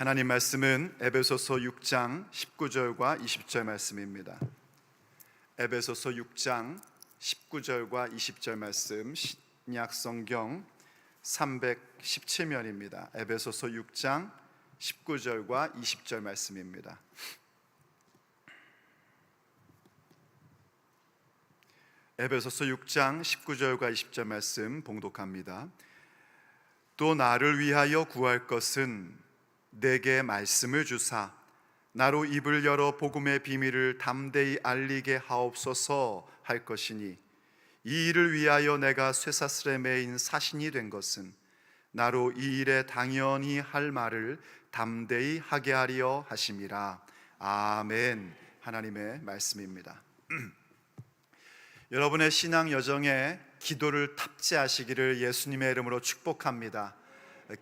하나님 말씀은 에베소서 6장 19절과 20절 말씀입니다. 에베소서 6장 19절과 20절 말씀, 신약 성경 317면입니다. 에베소서 6장 19절과 20절 말씀입니다. 에베소서 6장 19절과 20절 말씀 봉독합니다. 또 나를 위하여 구할 것은 내게 말씀을 주사 나로 입을 열어 복음의 비밀을 담대히 알리게 하옵소서 할 것이니, 이 일을 위하여 내가 쇠사슬에 매인 사신이 된 것은 나로 이 일에 당연히 할 말을 담대히 하게 하려 하심이라. 아멘. 하나님의 말씀입니다. 여러분의 신앙 여정에 기도를 탑재하시기를 예수님의 이름으로 축복합니다.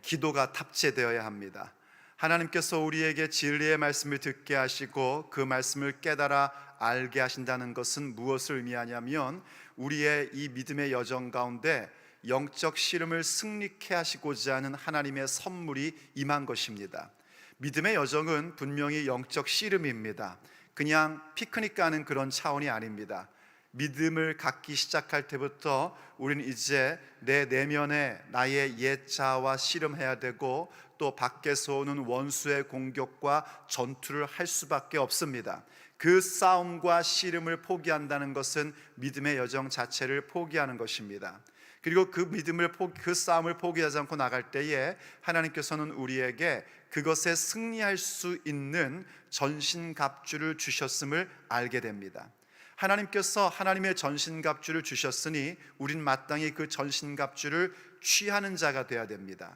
기도가 탑재되어야 합니다. 하나님께서 우리에게 진리의 말씀을 듣게 하시고 그 말씀을 깨달아 알게 하신다는 것은 무엇을 의미하냐면, 우리의 이 믿음의 여정 가운데 영적 씨름을 승리케 하시고자 하는 하나님의 선물이 임한 것입니다. 믿음의 여정은 분명히 영적 씨름입니다. 그냥 피크닉 가는 그런 차원이 아닙니다. 믿음을 갖기 시작할 때부터 우리는 이제 내 내면에 나의 옛 자아와 씨름해야 되고, 또 밖에서 오는 원수의 공격과 전투를 할 수밖에 없습니다. 그 싸움과 씨름을 포기한다는 것은 믿음의 여정 자체를 포기하는 것입니다. 그리고 그 싸움을 포기하지 않고 나갈 때에 하나님께서는 우리에게 그것에 승리할 수 있는 전신갑주를 주셨음을 알게 됩니다. 하나님께서 하나님의 전신갑주를 주셨으니 우린 마땅히 그 전신갑주를 취하는 자가 되어야 됩니다.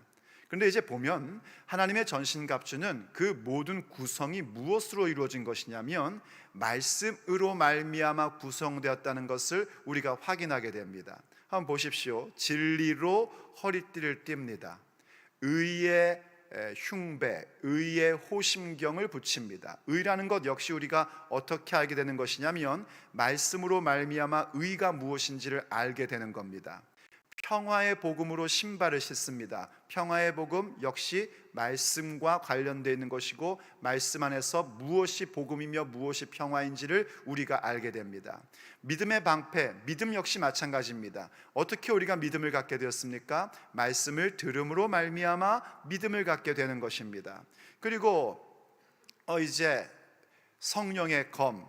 그런데 이제 보면 하나님의 전신갑주는 그 모든 구성이 무엇으로 이루어진 것이냐면 말씀으로 말미암아 구성되었다는 것을 우리가 확인하게 됩니다. 한번 보십시오. 진리로 허리띠를 띱니다. 의의 흉배, 의의 호심경을 붙입니다. 의라는 것 역시 우리가 어떻게 알게 되는 것이냐면 말씀으로 말미암아 의가 무엇인지를 알게 되는 겁니다. 평화의 복음으로 신발을 신습니다. 평화의 복음 역시 말씀과 관련되어 있는 것이고, 말씀 안에서 무엇이 복음이며 무엇이 평화인지를 우리가 알게 됩니다. 믿음의 방패, 믿음 역시 마찬가지입니다. 어떻게 우리가 믿음을 갖게 되었습니까? 말씀을 들음으로 말미암아 믿음을 갖게 되는 것입니다. 그리고 이제 성령의 검,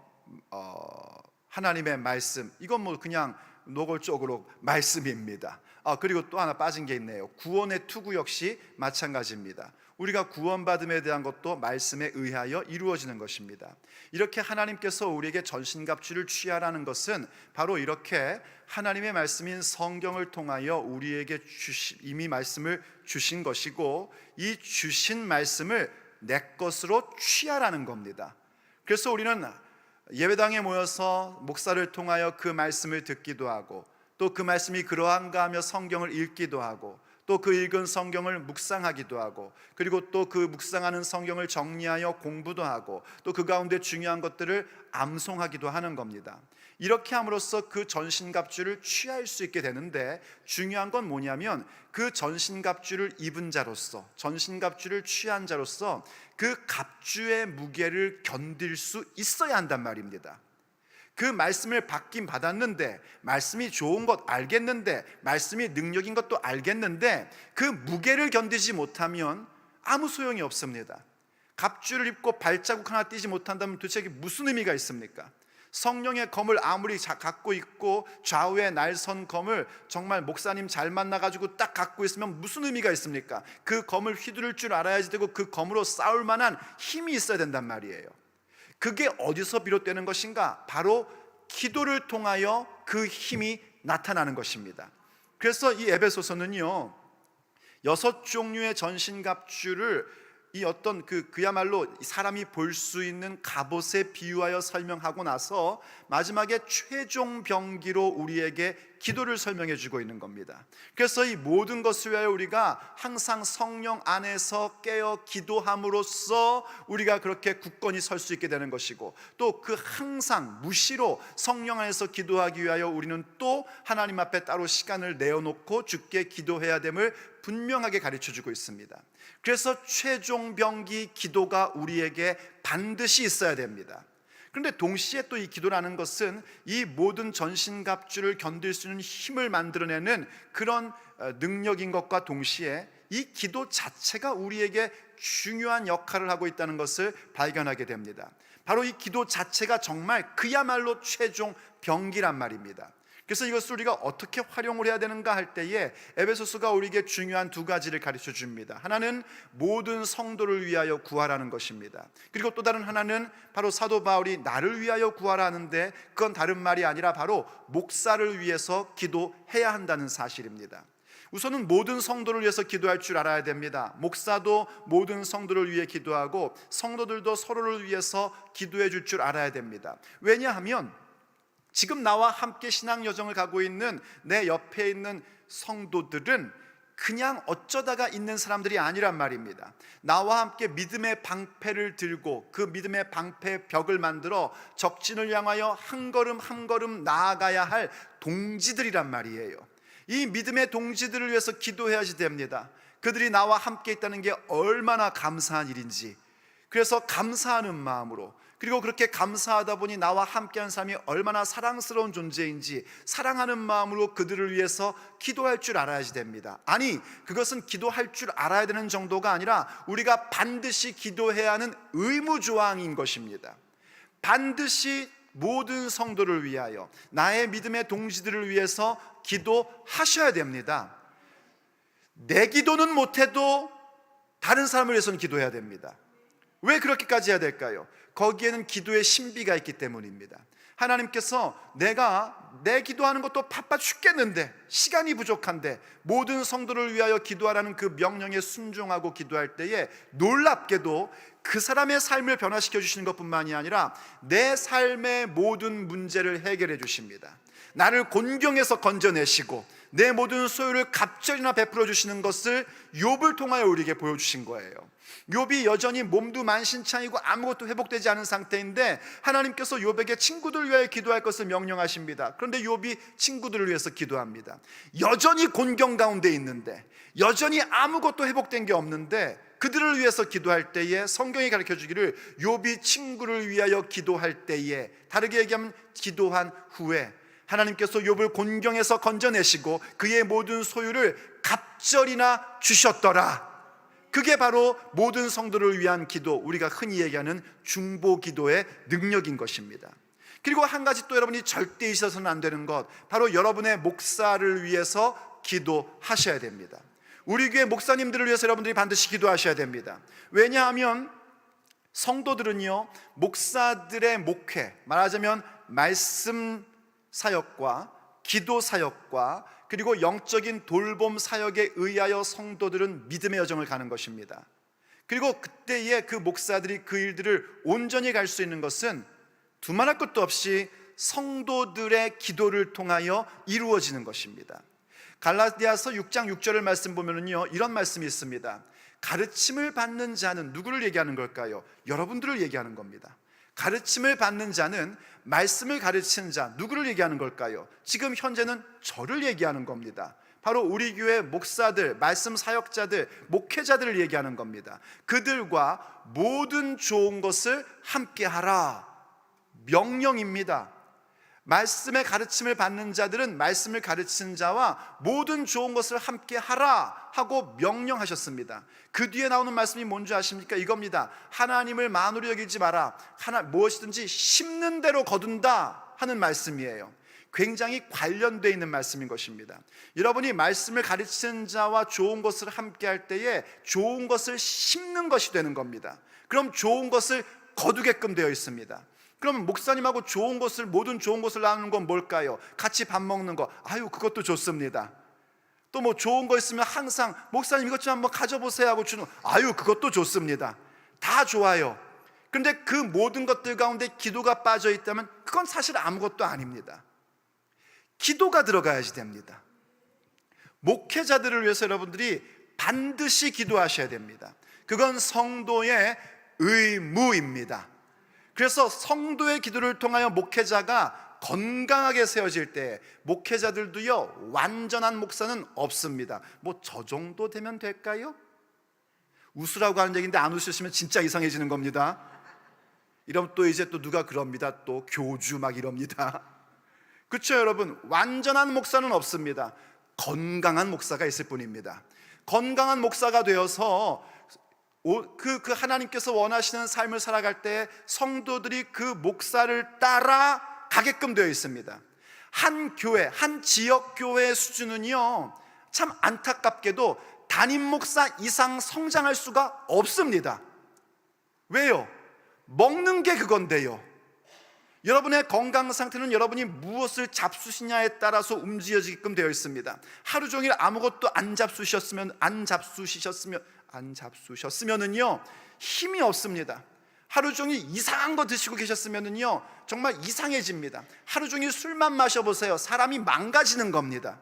하나님의 말씀, 이건 뭐 그냥 노골적으로 말씀입니다. 그리고 또 하나 빠진 게 있네요. 구원의 투구 역시 마찬가지입니다. 우리가 구원받음에 대한 것도 말씀에 의하여 이루어지는 것입니다. 이렇게 하나님께서 우리에게 전신갑주를 취하라는 것은 바로 이렇게 하나님의 말씀인 성경을 통하여 우리에게 이미 말씀을 주신 것이고, 이 주신 말씀을 내 것으로 취하라는 겁니다. 그래서 우리는 예배당에 모여서 목사를 통하여 그 말씀을 듣기도 하고, 또 그 말씀이 그러한가 하며 성경을 읽기도 하고, 또 그 읽은 성경을 묵상하기도 하고, 그리고 또 그 묵상하는 성경을 정리하여 공부도 하고, 또 그 가운데 중요한 것들을 암송하기도 하는 겁니다. 이렇게 함으로써 그 전신갑주를 취할 수 있게 되는데, 중요한 건 뭐냐면 그 전신갑주를 입은 자로서, 전신갑주를 취한 자로서 그 갑주의 무게를 견딜 수 있어야 한단 말입니다. 그 말씀을 받긴 받았는데, 말씀이 좋은 것 알겠는데, 말씀이 능력인 것도 알겠는데, 그 무게를 견디지 못하면 아무 소용이 없습니다. 갑주를 입고 발자국 하나 띄지 못한다면 도대체 이게 무슨 의미가 있습니까? 성령의 검을 아무리 갖고 있고, 좌우에 날선 검을 정말 목사님 잘 만나가지고 딱 갖고 있으면 무슨 의미가 있습니까? 그 검을 휘두를 줄 알아야지 되고, 그 검으로 싸울 만한 힘이 있어야 된단 말이에요. 그게 어디서 비롯되는 것인가? 바로 기도를 통하여 그 힘이 나타나는 것입니다. 그래서 이 에베소서는요, 6종류의 전신갑주를 이 어떤 그야말로 사람이 볼 수 있는 갑옷에 비유하여 설명하고 나서 마지막에 최종 병기로 우리에게 기도를 설명해 주고 있는 겁니다. 그래서 이 모든 것을 위하여 우리가 항상 성령 안에서 깨어 기도함으로써 우리가 그렇게 굳건히 설 수 있게 되는 것이고, 또 그 항상 무시로 성령 안에서 기도하기 위하여 우리는 또 하나님 앞에 따로 시간을 내어놓고 주께 기도해야 됨을 분명하게 가르쳐 주고 있습니다. 그래서 최종 병기 기도가 우리에게 반드시 있어야 됩니다. 그런데 동시에 또 이 기도라는 것은 이 모든 전신갑주를 견딜 수 있는 힘을 만들어내는 그런 능력인 것과 동시에 이 기도 자체가 우리에게 중요한 역할을 하고 있다는 것을 발견하게 됩니다. 바로 이 기도 자체가 정말 그야말로 최종 병기란 말입니다. 그래서 이것을 우리가 어떻게 활용을 해야 되는가 할 때에 에베소서가 우리에게 중요한 두 가지를 가르쳐 줍니다. 하나는 모든 성도를 위하여 구하라는 것입니다. 그리고 또 다른 하나는 바로 사도 바울이 나를 위하여 구하라 하는데, 그건 다른 말이 아니라 바로 목사를 위해서 기도해야 한다는 사실입니다. 우선은 모든 성도를 위해서 기도할 줄 알아야 됩니다. 목사도 모든 성도를 위해 기도하고 성도들도 서로를 위해서 기도해 줄 줄 알아야 됩니다. 왜냐하면 지금 나와 함께 신앙 여정을 가고 있는 내 옆에 있는 성도들은 그냥 어쩌다가 있는 사람들이 아니란 말입니다. 나와 함께 믿음의 방패를 들고 그 믿음의 방패 벽을 만들어 적진을 향하여 한 걸음 한 걸음 나아가야 할 동지들이란 말이에요. 이 믿음의 동지들을 위해서 기도해야지 됩니다. 그들이 나와 함께 있다는 게 얼마나 감사한 일인지, 그래서 감사하는 마음으로, 그리고 그렇게 감사하다 보니 나와 함께한 사람이 얼마나 사랑스러운 존재인지 사랑하는 마음으로 그들을 위해서 기도할 줄 알아야지 됩니다. 아니, 그것은 기도할 줄 알아야 되는 정도가 아니라 우리가 반드시 기도해야 하는 의무조항인 것입니다. 반드시 모든 성도를 위하여, 나의 믿음의 동지들을 위해서 기도하셔야 됩니다. 내 기도는 못해도 다른 사람을 위해서는 기도해야 됩니다. 왜 그렇게까지 해야 될까요? 거기에는 기도의 신비가 있기 때문입니다. 하나님께서 내가 내 기도하는 것도 바빠 죽겠는데, 시간이 부족한데 모든 성도를 위하여 기도하라는 그 명령에 순종하고 기도할 때에 놀랍게도 그 사람의 삶을 변화시켜 주시는 것뿐만이 아니라 내 삶의 모든 문제를 해결해 주십니다. 나를 곤경에서 건져내시고 내 모든 소유를 갑절이나 베풀어 주시는 것을 욥을 통하여 우리에게 보여주신 거예요. 욥이 여전히 몸도 만신창이고 아무것도 회복되지 않은 상태인데 하나님께서 욥에게 친구들을 위하여 기도할 것을 명령하십니다. 그런데 욥이 친구들을 위해서 기도합니다. 여전히 곤경 가운데 있는데, 여전히 아무것도 회복된 게 없는데 그들을 위해서 기도할 때에 성경이 가르쳐주기를 욥이 친구를 위하여 기도할 때에, 다르게 얘기하면 기도한 후에 하나님께서 욥을 곤경에서 건져내시고 그의 모든 소유를 갑절이나 주셨더라. 그게 바로 모든 성도를 위한 기도, 우리가 흔히 얘기하는 중보 기도의 능력인 것입니다. 그리고 한 가지 또 여러분이 절대 잊어서는 안 되는 것, 바로 여러분의 목사를 위해서 기도하셔야 됩니다. 우리 교회 목사님들을 위해서 여러분들이 반드시 기도하셔야 됩니다. 왜냐하면 성도들은요, 목사들의 목회, 말하자면 말씀 사역과 기도 사역과 그리고 영적인 돌봄 사역에 의하여 성도들은 믿음의 여정을 가는 것입니다. 그리고 그때에 그 목사들이 그 일들을 온전히 갈 수 있는 것은 두말할 것도 없이 성도들의 기도를 통하여 이루어지는 것입니다. 갈라디아서 6장 6절을 말씀 보면은요, 이런 말씀이 있습니다. 가르침을 받는 자는 누구를 얘기하는 걸까요? 여러분들을 얘기하는 겁니다. 가르침을 받는 자는, 말씀을 가르치는 자, 누구를 얘기하는 걸까요? 지금 현재는 저를 얘기하는 겁니다. 바로 우리 교회 목사들, 말씀 사역자들, 목회자들을 얘기하는 겁니다. 그들과 모든 좋은 것을 함께 하라, 명령입니다. 말씀의 가르침을 받는 자들은 말씀을 가르치는 자와 모든 좋은 것을 함께 하라 하고 명령하셨습니다. 그 뒤에 나오는 말씀이 뭔지 아십니까? 이겁니다. 하나님을 만으로 여기지 마라. 무엇이든지 심는 대로 거둔다 하는 말씀이에요. 굉장히 관련되어 있는 말씀인 것입니다. 여러분이 말씀을 가르치는 자와 좋은 것을 함께 할 때에 좋은 것을 심는 것이 되는 겁니다. 그럼 좋은 것을 거두게끔 되어 있습니다. 그러면 목사님하고 좋은 것을, 모든 좋은 것을 나누는 건 뭘까요? 같이 밥 먹는 거, 아유 그것도 좋습니다. 또 뭐 좋은 거 있으면 항상 목사님 이것 좀 한번 가져보세요 하고 주는, 아유 그것도 좋습니다. 다 좋아요. 그런데 그 모든 것들 가운데 기도가 빠져 있다면 그건 사실 아무것도 아닙니다. 기도가 들어가야지 됩니다. 목회자들을 위해서 여러분들이 반드시 기도하셔야 됩니다. 그건 성도의 의무입니다. 그래서 성도의 기도를 통하여 목회자가 건강하게 세워질 때, 목회자들도요, 완전한 목사는 없습니다. 뭐 저 정도 되면 될까요? 웃으라고 하는 얘기인데 안 웃으시면 진짜 이상해지는 겁니다. 이러면 또 이제 또 누가 그럽니다. 또 교주 막 이럽니다. 그렇죠, 여러분? 완전한 목사는 없습니다. 건강한 목사가 있을 뿐입니다. 건강한 목사가 되어서 그 하나님께서 원하시는 삶을 살아갈 때 성도들이 그 목사를 따라 가게끔 되어 있습니다. 한 교회, 한 지역 교회의 수준은요, 참 안타깝게도 담임 목사 이상 성장할 수가 없습니다. 왜요? 먹는 게 그건데요. 여러분의 건강 상태는 여러분이 무엇을 잡수시냐에 따라서 움직여지게끔 되어 있습니다. 하루 종일 아무것도 안 잡수셨으면은요, 힘이 없습니다. 하루 종일 이상한 거 드시고 계셨으면은요, 정말 이상해집니다. 하루 종일 술만 마셔보세요. 사람이 망가지는 겁니다.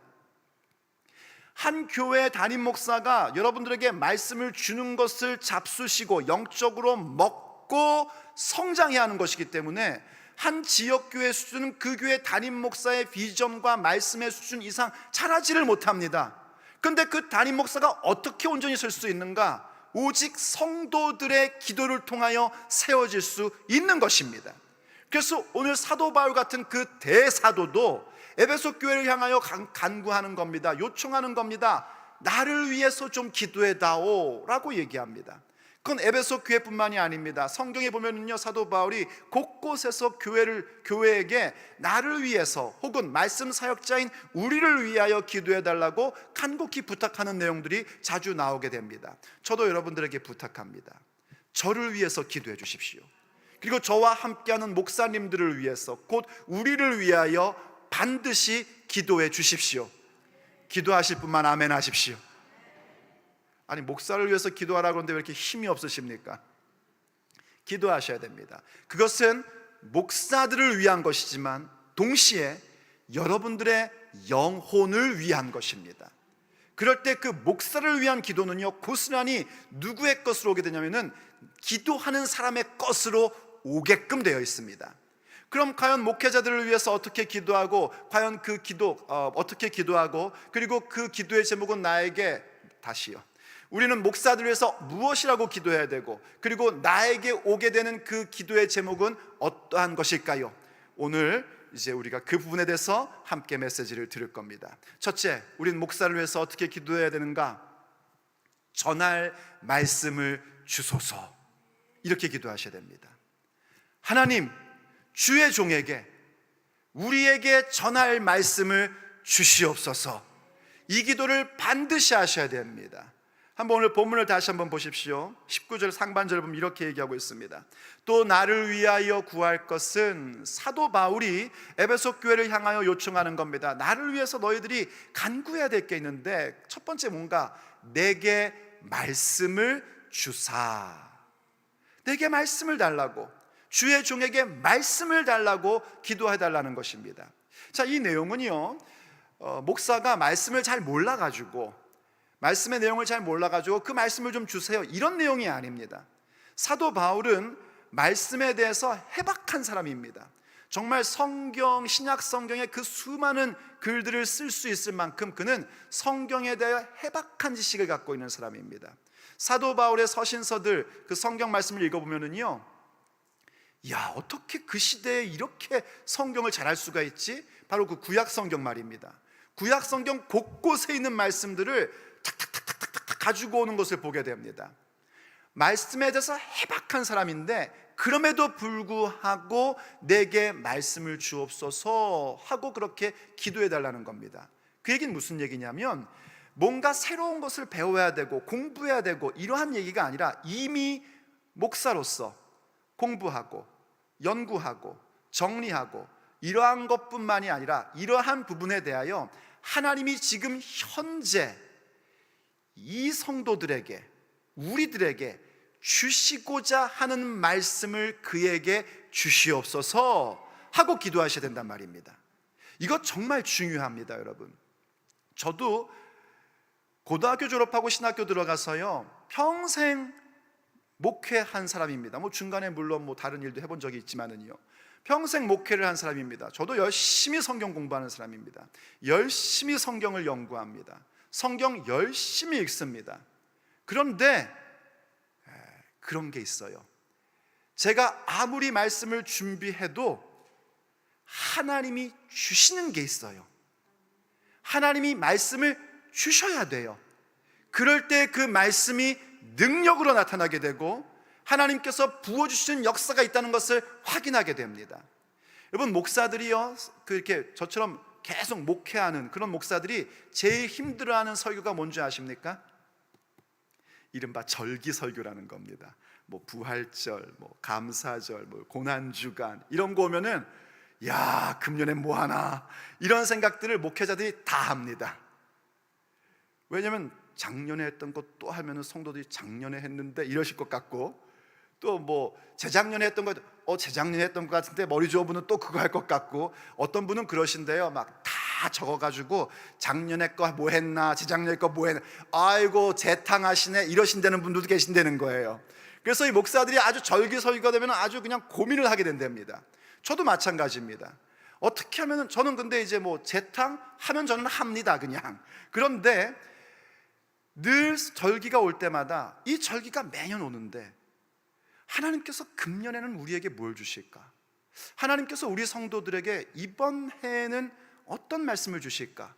한 교회 담임 목사가 여러분들에게 말씀을 주는 것을 잡수시고 영적으로 먹고 성장해야 하는 것이기 때문에 한 지역교회 수준은 그 교회 담임 목사의 비전과 말씀의 수준 이상 자라지를 못합니다. 그런데 그 담임 목사가 어떻게 온전히 설 수 있는가? 오직 성도들의 기도를 통하여 세워질 수 있는 것입니다. 그래서 오늘 사도 바울 같은 그 대사도도 에베소 교회를 향하여 간구하는 겁니다. 요청하는 겁니다. 나를 위해서 좀 기도해다오 라고 얘기합니다. 그건 에베소 교회뿐만이 아닙니다. 성경에 보면은요, 사도 바울이 곳곳에서 교회에게 나를 위해서 혹은 말씀 사역자인 우리를 위하여 기도해달라고 간곡히 부탁하는 내용들이 자주 나오게 됩니다. 저도 여러분들에게 부탁합니다. 저를 위해서 기도해 주십시오. 그리고 저와 함께하는 목사님들을 위해서, 곧 우리를 위하여 반드시 기도해 주십시오. 기도하실 분만 아멘 하십시오. 아니, 목사를 위해서 기도하라고 하는데 왜 이렇게 힘이 없으십니까? 기도하셔야 됩니다. 그것은 목사들을 위한 것이지만 동시에 여러분들의 영혼을 위한 것입니다. 그럴 때 그 목사를 위한 기도는요, 고스란히 누구의 것으로 오게 되냐면은 기도하는 사람의 것으로 오게끔 되어 있습니다. 그럼 과연 목회자들을 위해서 어떻게 기도하고, 과연 그 기도 어떻게 기도하고, 그리고 그 기도의 제목은 나에게, 다시요, 우리는 목사들을 위해서 무엇이라고 기도해야 되고, 그리고 나에게 오게 되는 그 기도의 제목은 어떠한 것일까요? 오늘 이제 우리가 그 부분에 대해서 함께 메시지를 들을 겁니다. 첫째, 우리는 목사를 위해서 어떻게 기도해야 되는가? 전할 말씀을 주소서, 이렇게 기도하셔야 됩니다. 하나님, 주의 종에게 우리에게 전할 말씀을 주시옵소서. 이 기도를 반드시 하셔야 됩니다. 한번 오늘 본문을 다시 한번 보십시오. 19절 상반절을 보면 이렇게 얘기하고 있습니다. 또 나를 위하여 구할 것은, 사도 바울이 에베소 교회를 향하여 요청하는 겁니다. 나를 위해서 너희들이 간구해야 될 게 있는데, 첫 번째 뭔가 내게 말씀을 주사, 내게 말씀을 달라고, 주의 종에게 말씀을 달라고 기도해달라는 것입니다. 자, 이 내용은요, 목사가 말씀을 잘 몰라가지고, 말씀의 내용을 잘 몰라가지고 그 말씀을 좀 주세요, 이런 내용이 아닙니다. 사도 바울은 말씀에 대해서 해박한 사람입니다. 정말 성경, 신약 성경의 그 수많은 글들을 쓸 수 있을 만큼 그는 성경에 대해 해박한 지식을 갖고 있는 사람입니다. 사도 바울의 서신서들, 그 성경 말씀을 읽어보면은요, 야, 어떻게 그 시대에 이렇게 성경을 잘할 수가 있지? 바로 그 구약 성경 말입니다. 구약 성경 곳곳에 있는 말씀들을 탁탁탁탁탁 가지고 오는 것을 보게 됩니다. 말씀에 대해서 해박한 사람인데 그럼에도 불구하고 내게 말씀을 주옵소서 하고 그렇게 기도해 달라는 겁니다. 그 얘기는 무슨 얘기냐면, 뭔가 새로운 것을 배워야 되고 공부해야 되고 이러한 얘기가 아니라, 이미 목사로서 공부하고 연구하고 정리하고 이러한 것뿐만이 아니라, 이러한 부분에 대하여 하나님이 지금 현재 이 성도들에게, 우리들에게 주시고자 하는 말씀을 그에게 주시옵소서 하고 기도하셔야 된단 말입니다. 이거 정말 중요합니다, 여러분. 저도 고등학교 졸업하고 신학교 들어가서요, 평생 목회한 사람입니다. 중간에 물론 다른 일도 해본 적이 있지만은요, 평생 목회를 한 사람입니다. 저도 열심히 성경 공부하는 사람입니다. 열심히 성경을 연구합니다. 성경 열심히 읽습니다. 그런데 그런 게 있어요. 제가 아무리 말씀을 준비해도 하나님이 주시는 게 있어요. 하나님이 말씀을 주셔야 돼요. 그럴 때 그 말씀이 능력으로 나타나게 되고 하나님께서 부어주시는 역사가 있다는 것을 확인하게 됩니다. 여러분, 목사들이요, 그렇게 저처럼 계속 목회하는 그런 목사들이 제일 힘들어하는 설교가 뭔지 아십니까? 이른바 절기설교라는 겁니다. 부활절, 감사절, 고난주간 이런 거 오면은 야, 금년에 뭐 하나, 이런 생각들을 목회자들이 다 합니다. 왜냐하면 작년에 했던 것 또 하면은 성도들이 작년에 했는데 이러실 것 같고, 또 재작년에 했던 것, 재작년에 했던 것 같은데 머리 좋은 분은 또 그거 할 것 같고, 어떤 분은 그러신데요, 막 다 적어가지고 작년에 거 뭐 했나, 재작년에 거 뭐 했나, 아이고 재탕하시네, 이러신다는 분들도 계신다는 거예요. 그래서 이 목사들이 아주 절기설교가 되면 아주 그냥 고민을 하게 된답니다. 저도 마찬가지입니다. 어떻게 하면, 저는 근데 이제 재탕하면 저는 합니다, 그냥. 그런데 늘 절기가 올 때마다, 이 절기가 매년 오는데 하나님께서 금년에는 우리에게 뭘 주실까? 하나님께서 우리 성도들에게 이번 해에는 어떤 말씀을 주실까?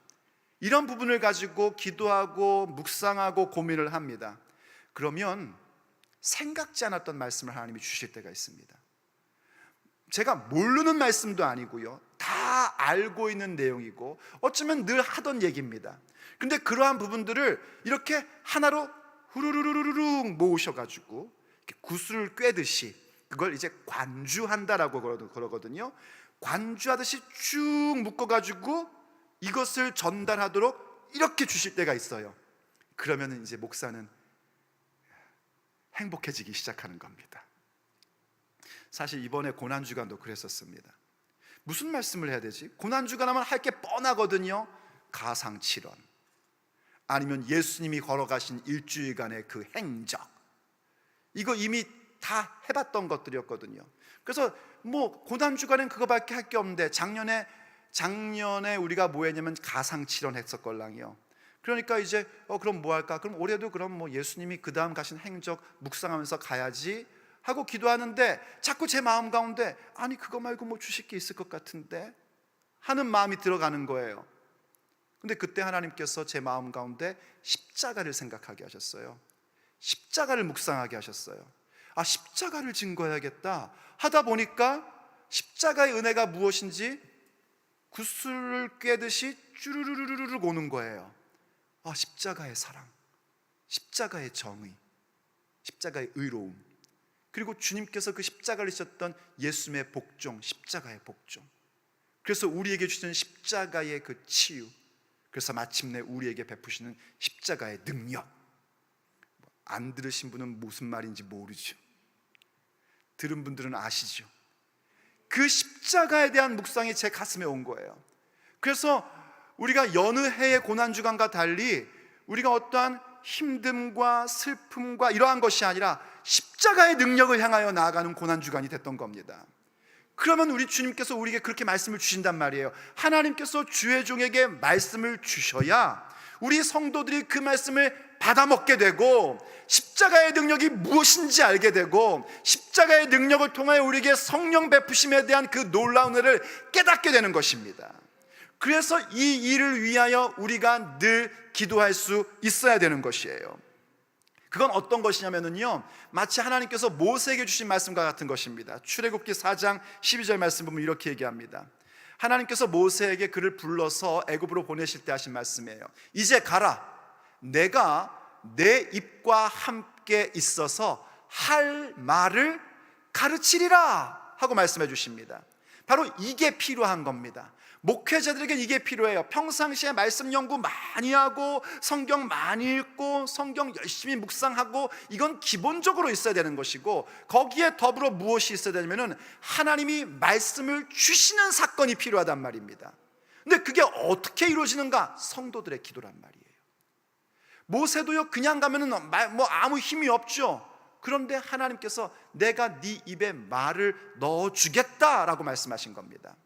이런 부분을 가지고 기도하고 묵상하고 고민을 합니다. 그러면 생각지 않았던 말씀을 하나님이 주실 때가 있습니다. 제가 모르는 말씀도 아니고요, 다 알고 있는 내용이고 어쩌면 늘 하던 얘기입니다. 근데 그러한 부분들을 이렇게 하나로 후루루루루룩 모으셔가지고 구슬을 꿰듯이, 그걸 이제 관주한다라고 그러거든요. 관주하듯이 쭉 묶어가지고 이것을 전달하도록 이렇게 주실 때가 있어요. 그러면 이제 목사는 행복해지기 시작하는 겁니다. 사실 이번에 고난주간도 그랬었습니다. 무슨 말씀을 해야 되지? 고난주간 하면 할 게 뻔하거든요. 가상칠언, 아니면 예수님이 걸어가신 일주일간의 그 행적, 이거 이미 다 해봤던 것들이었거든요. 그래서 고난주간엔 그거밖에 할 게 없는데, 작년에 우리가 뭐 했냐면 가상칠언 했었걸랑요. 그러니까 이제 그럼 뭐 할까? 그럼 올해도 그럼 예수님이 그 다음 가신 행적 묵상하면서 가야지 하고 기도하는데, 자꾸 제 마음 가운데 아니 그거 말고 주실 게 있을 것 같은데 하는 마음이 들어가는 거예요. 근데 그때 하나님께서 제 마음 가운데 십자가를 생각하게 하셨어요. 십자가를 묵상하게 하셨어요. 십자가를 증거해야겠다 하다 보니까 십자가의 은혜가 무엇인지 구슬을 꿰듯이 쭈르르르르 오는 거예요. 십자가의 사랑, 십자가의 정의, 십자가의 의로움, 그리고 주님께서 그 십자가를 지셨던 예수님의 복종, 십자가의 복종, 그래서 우리에게 주시는 십자가의 그 치유, 그래서 마침내 우리에게 베푸시는 십자가의 능력. 안 들으신 분은 무슨 말인지 모르죠. 들은 분들은 아시죠. 그 십자가에 대한 묵상이 제 가슴에 온 거예요. 그래서 우리가 여느 해의 고난주간과 달리 우리가 어떠한 힘듦과 슬픔과 이러한 것이 아니라 십자가의 능력을 향하여 나아가는 고난주간이 됐던 겁니다. 그러면 우리 주님께서 우리에게 그렇게 말씀을 주신단 말이에요. 하나님께서 주의 종에게 말씀을 주셔야 우리 성도들이 그 말씀을 받아먹게 되고 십자가의 능력이 무엇인지 알게 되고 십자가의 능력을 통하여 우리에게 성령 베푸심에 대한 그 놀라운 은혜를 깨닫게 되는 것입니다. 그래서 이 일을 위하여 우리가 늘 기도할 수 있어야 되는 것이에요. 그건 어떤 것이냐면요, 마치 하나님께서 모세에게 주신 말씀과 같은 것입니다. 출애굽기 4장 12절 말씀 보면 이렇게 얘기합니다. 하나님께서 모세에게 그를 불러서 애굽으로 보내실 때 하신 말씀이에요. 이제 가라, 내가 내 입과 함께 있어서 할 말을 가르치리라 하고 말씀해 주십니다. 바로 이게 필요한 겁니다. 목회자들에게 이게 필요해요. 평상시에 말씀 연구 많이 하고 성경 많이 읽고 성경 열심히 묵상하고, 이건 기본적으로 있어야 되는 것이고, 거기에 더불어 무엇이 있어야 되냐면 하나님이 말씀을 주시는 사건이 필요하단 말입니다. 근데 그게 어떻게 이루어지는가? 성도들의 기도란 말이에요. 모세도요, 그냥 가면은 뭐 아무 힘이 없죠. 그런데 하나님께서 내가 네 입에 말을 넣어주겠다라고 말씀하신 겁니다.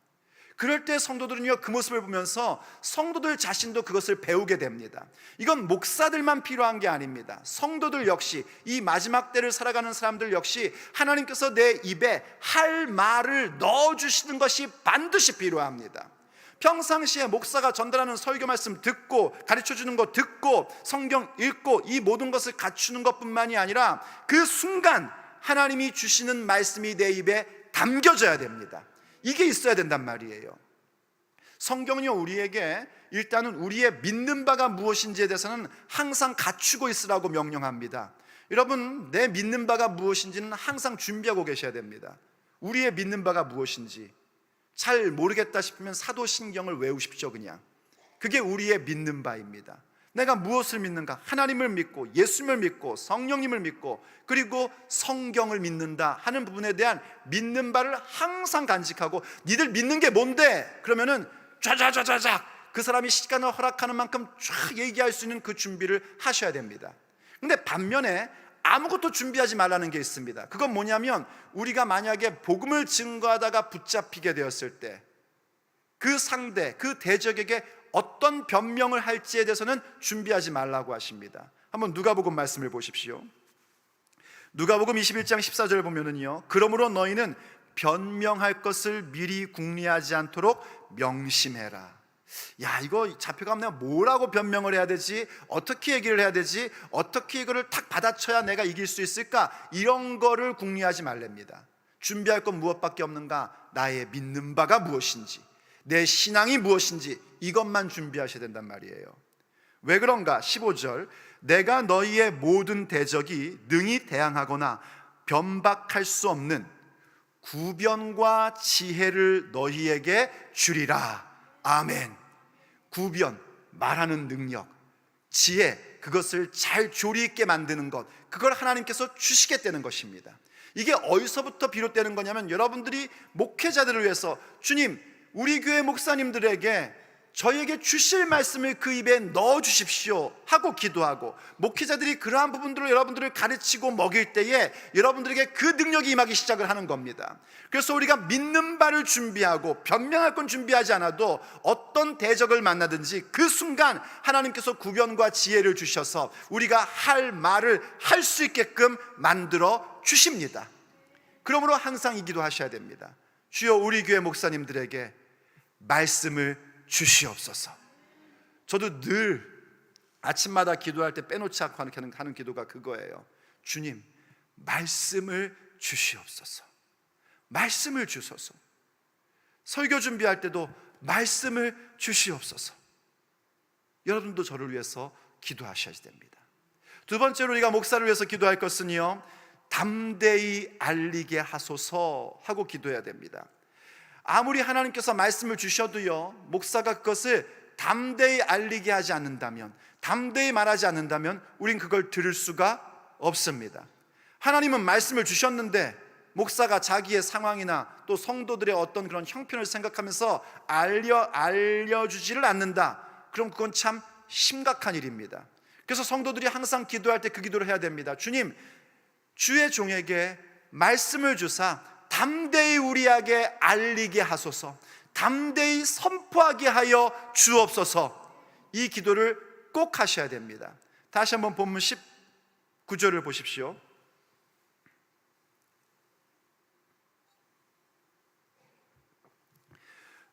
그럴 때 성도들은요, 그 모습을 보면서 성도들 자신도 그것을 배우게 됩니다. 이건 목사들만 필요한 게 아닙니다. 성도들 역시, 이 마지막 때를 살아가는 사람들 역시 하나님께서 내 입에 할 말을 넣어주시는 것이 반드시 필요합니다. 평상시에 목사가 전달하는 설교 말씀 듣고, 가르쳐주는 거 듣고, 성경 읽고, 이 모든 것을 갖추는 것뿐만이 아니라 그 순간 하나님이 주시는 말씀이 내 입에 담겨져야 됩니다. 이게 있어야 된단 말이에요. 성경은요, 우리에게 일단은 우리의 믿는 바가 무엇인지에 대해서는 항상 갖추고 있으라고 명령합니다. 여러분, 내 믿는 바가 무엇인지는 항상 준비하고 계셔야 됩니다. 우리의 믿는 바가 무엇인지 잘 모르겠다 싶으면 사도신경을 외우십시오. 그냥 그게 우리의 믿는 바입니다. 내가 무엇을 믿는가? 하나님을 믿고, 예수님을 믿고, 성령님을 믿고, 그리고 성경을 믿는다 하는 부분에 대한 믿는 바를 항상 간직하고, 니들 믿는 게 뭔데? 그러면은 쫙쫙쫙쫙 그 사람이 시간을 허락하는 만큼 쫙 얘기할 수 있는 그 준비를 하셔야 됩니다. 근데 반면에 아무것도 준비하지 말라는 게 있습니다. 그건 뭐냐면, 우리가 만약에 복음을 증거하다가 붙잡히게 되었을 때 그 상대, 그 대적에게 어떤 변명을 할지에 대해서는 준비하지 말라고 하십니다. 한번 누가복음 말씀을 보십시오. 누가복음 21장 14절 보면은요, 그러므로 너희는 변명할 것을 미리 궁리하지 않도록 명심해라. 야, 이거 잡혀가면 내가 뭐라고 변명을 해야 되지? 어떻게 얘기를 해야 되지? 어떻게 이거를 탁 받아쳐야 내가 이길 수 있을까? 이런 거를 궁리하지 말랍니다. 준비할 건 무엇밖에 없는가? 나의 믿는 바가 무엇인지, 내 신앙이 무엇인지, 이것만 준비하셔야 된단 말이에요. 왜 그런가? 15절, 내가 너희의 모든 대적이 능히 대항하거나 변박할 수 없는 구변과 지혜를 너희에게 주리라. 아멘. 구변, 말하는 능력, 지혜, 그것을 잘 조리 있게 만드는 것, 그걸 하나님께서 주시겠다는 것입니다. 이게 어디서부터 비롯되는 거냐면, 여러분들이 목회자들을 위해서 주님, 우리 교회 목사님들에게 저희에게 주실 말씀을 그 입에 넣어 주십시오 하고 기도하고, 목회자들이 그러한 부분들을 여러분들을 가르치고 먹일 때에 여러분들에게 그 능력이 임하기 시작을 하는 겁니다. 그래서 우리가 믿는 바를 준비하고, 변명할 건 준비하지 않아도 어떤 대적을 만나든지 그 순간 하나님께서 구변과 지혜를 주셔서 우리가 할 말을 할 수 있게끔 만들어 주십니다. 그러므로 항상 이 기도하셔야 됩니다. 주여, 우리 교회 목사님들에게 말씀을 주시옵소서. 저도 늘 아침마다 기도할 때 빼놓지 않고 하는 기도가 그거예요. 주님, 말씀을 주시옵소서. 말씀을 주소서. 설교 준비할 때도 말씀을 주시옵소서. 여러분도 저를 위해서 기도하셔야 됩니다. 두 번째로 우리가 목사를 위해서 기도할 것은요, 담대히 알리게 하소서 하고 기도해야 됩니다. 아무리 하나님께서 말씀을 주셔도요, 목사가 그것을 담대히 알리게 하지 않는다면, 담대히 말하지 않는다면 우린 그걸 들을 수가 없습니다. 하나님은 말씀을 주셨는데 목사가 자기의 상황이나 또 성도들의 어떤 그런 형편을 생각하면서 알려주지를 않는다. 그럼 그건 참 심각한 일입니다. 그래서 성도들이 항상 기도할 때 그 기도를 해야 됩니다. 주님, 주의 종에게 말씀을 주사 담대히 우리에게 알리게 하소서, 담대히 선포하게 하여 주옵소서. 이 기도를 꼭 하셔야 됩니다. 다시 한번 본문 19절을 보십시오.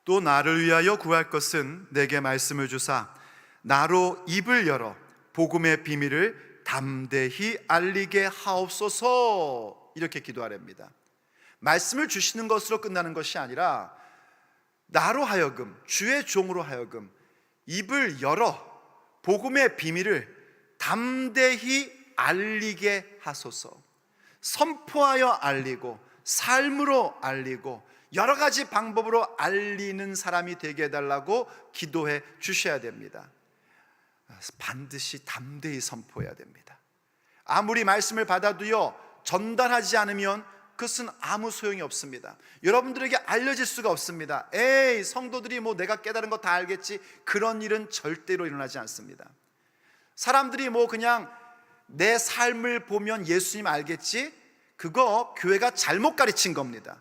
또 나를 위하여 구할 것은 내게 말씀을 주사 나로 입을 열어 복음의 비밀을 담대히 알리게 하옵소서. 이렇게 기도하랍니다. 말씀을 주시는 것으로 끝나는 것이 아니라 나로 하여금, 주의 종으로 하여금 입을 열어 복음의 비밀을 담대히 알리게 하소서. 선포하여 알리고, 삶으로 알리고, 여러 가지 방법으로 알리는 사람이 되게 해달라고 기도해 주셔야 됩니다. 반드시 담대히 선포해야 됩니다. 아무리 말씀을 받아도요, 전달하지 않으면 그것은 아무 소용이 없습니다. 여러분들에게 알려질 수가 없습니다. 에이, 성도들이 뭐 내가 깨달은 거 다 알겠지. 그런 일은 절대로 일어나지 않습니다. 사람들이 뭐 그냥 내 삶을 보면 예수님 알겠지? 그거 교회가 잘못 가르친 겁니다.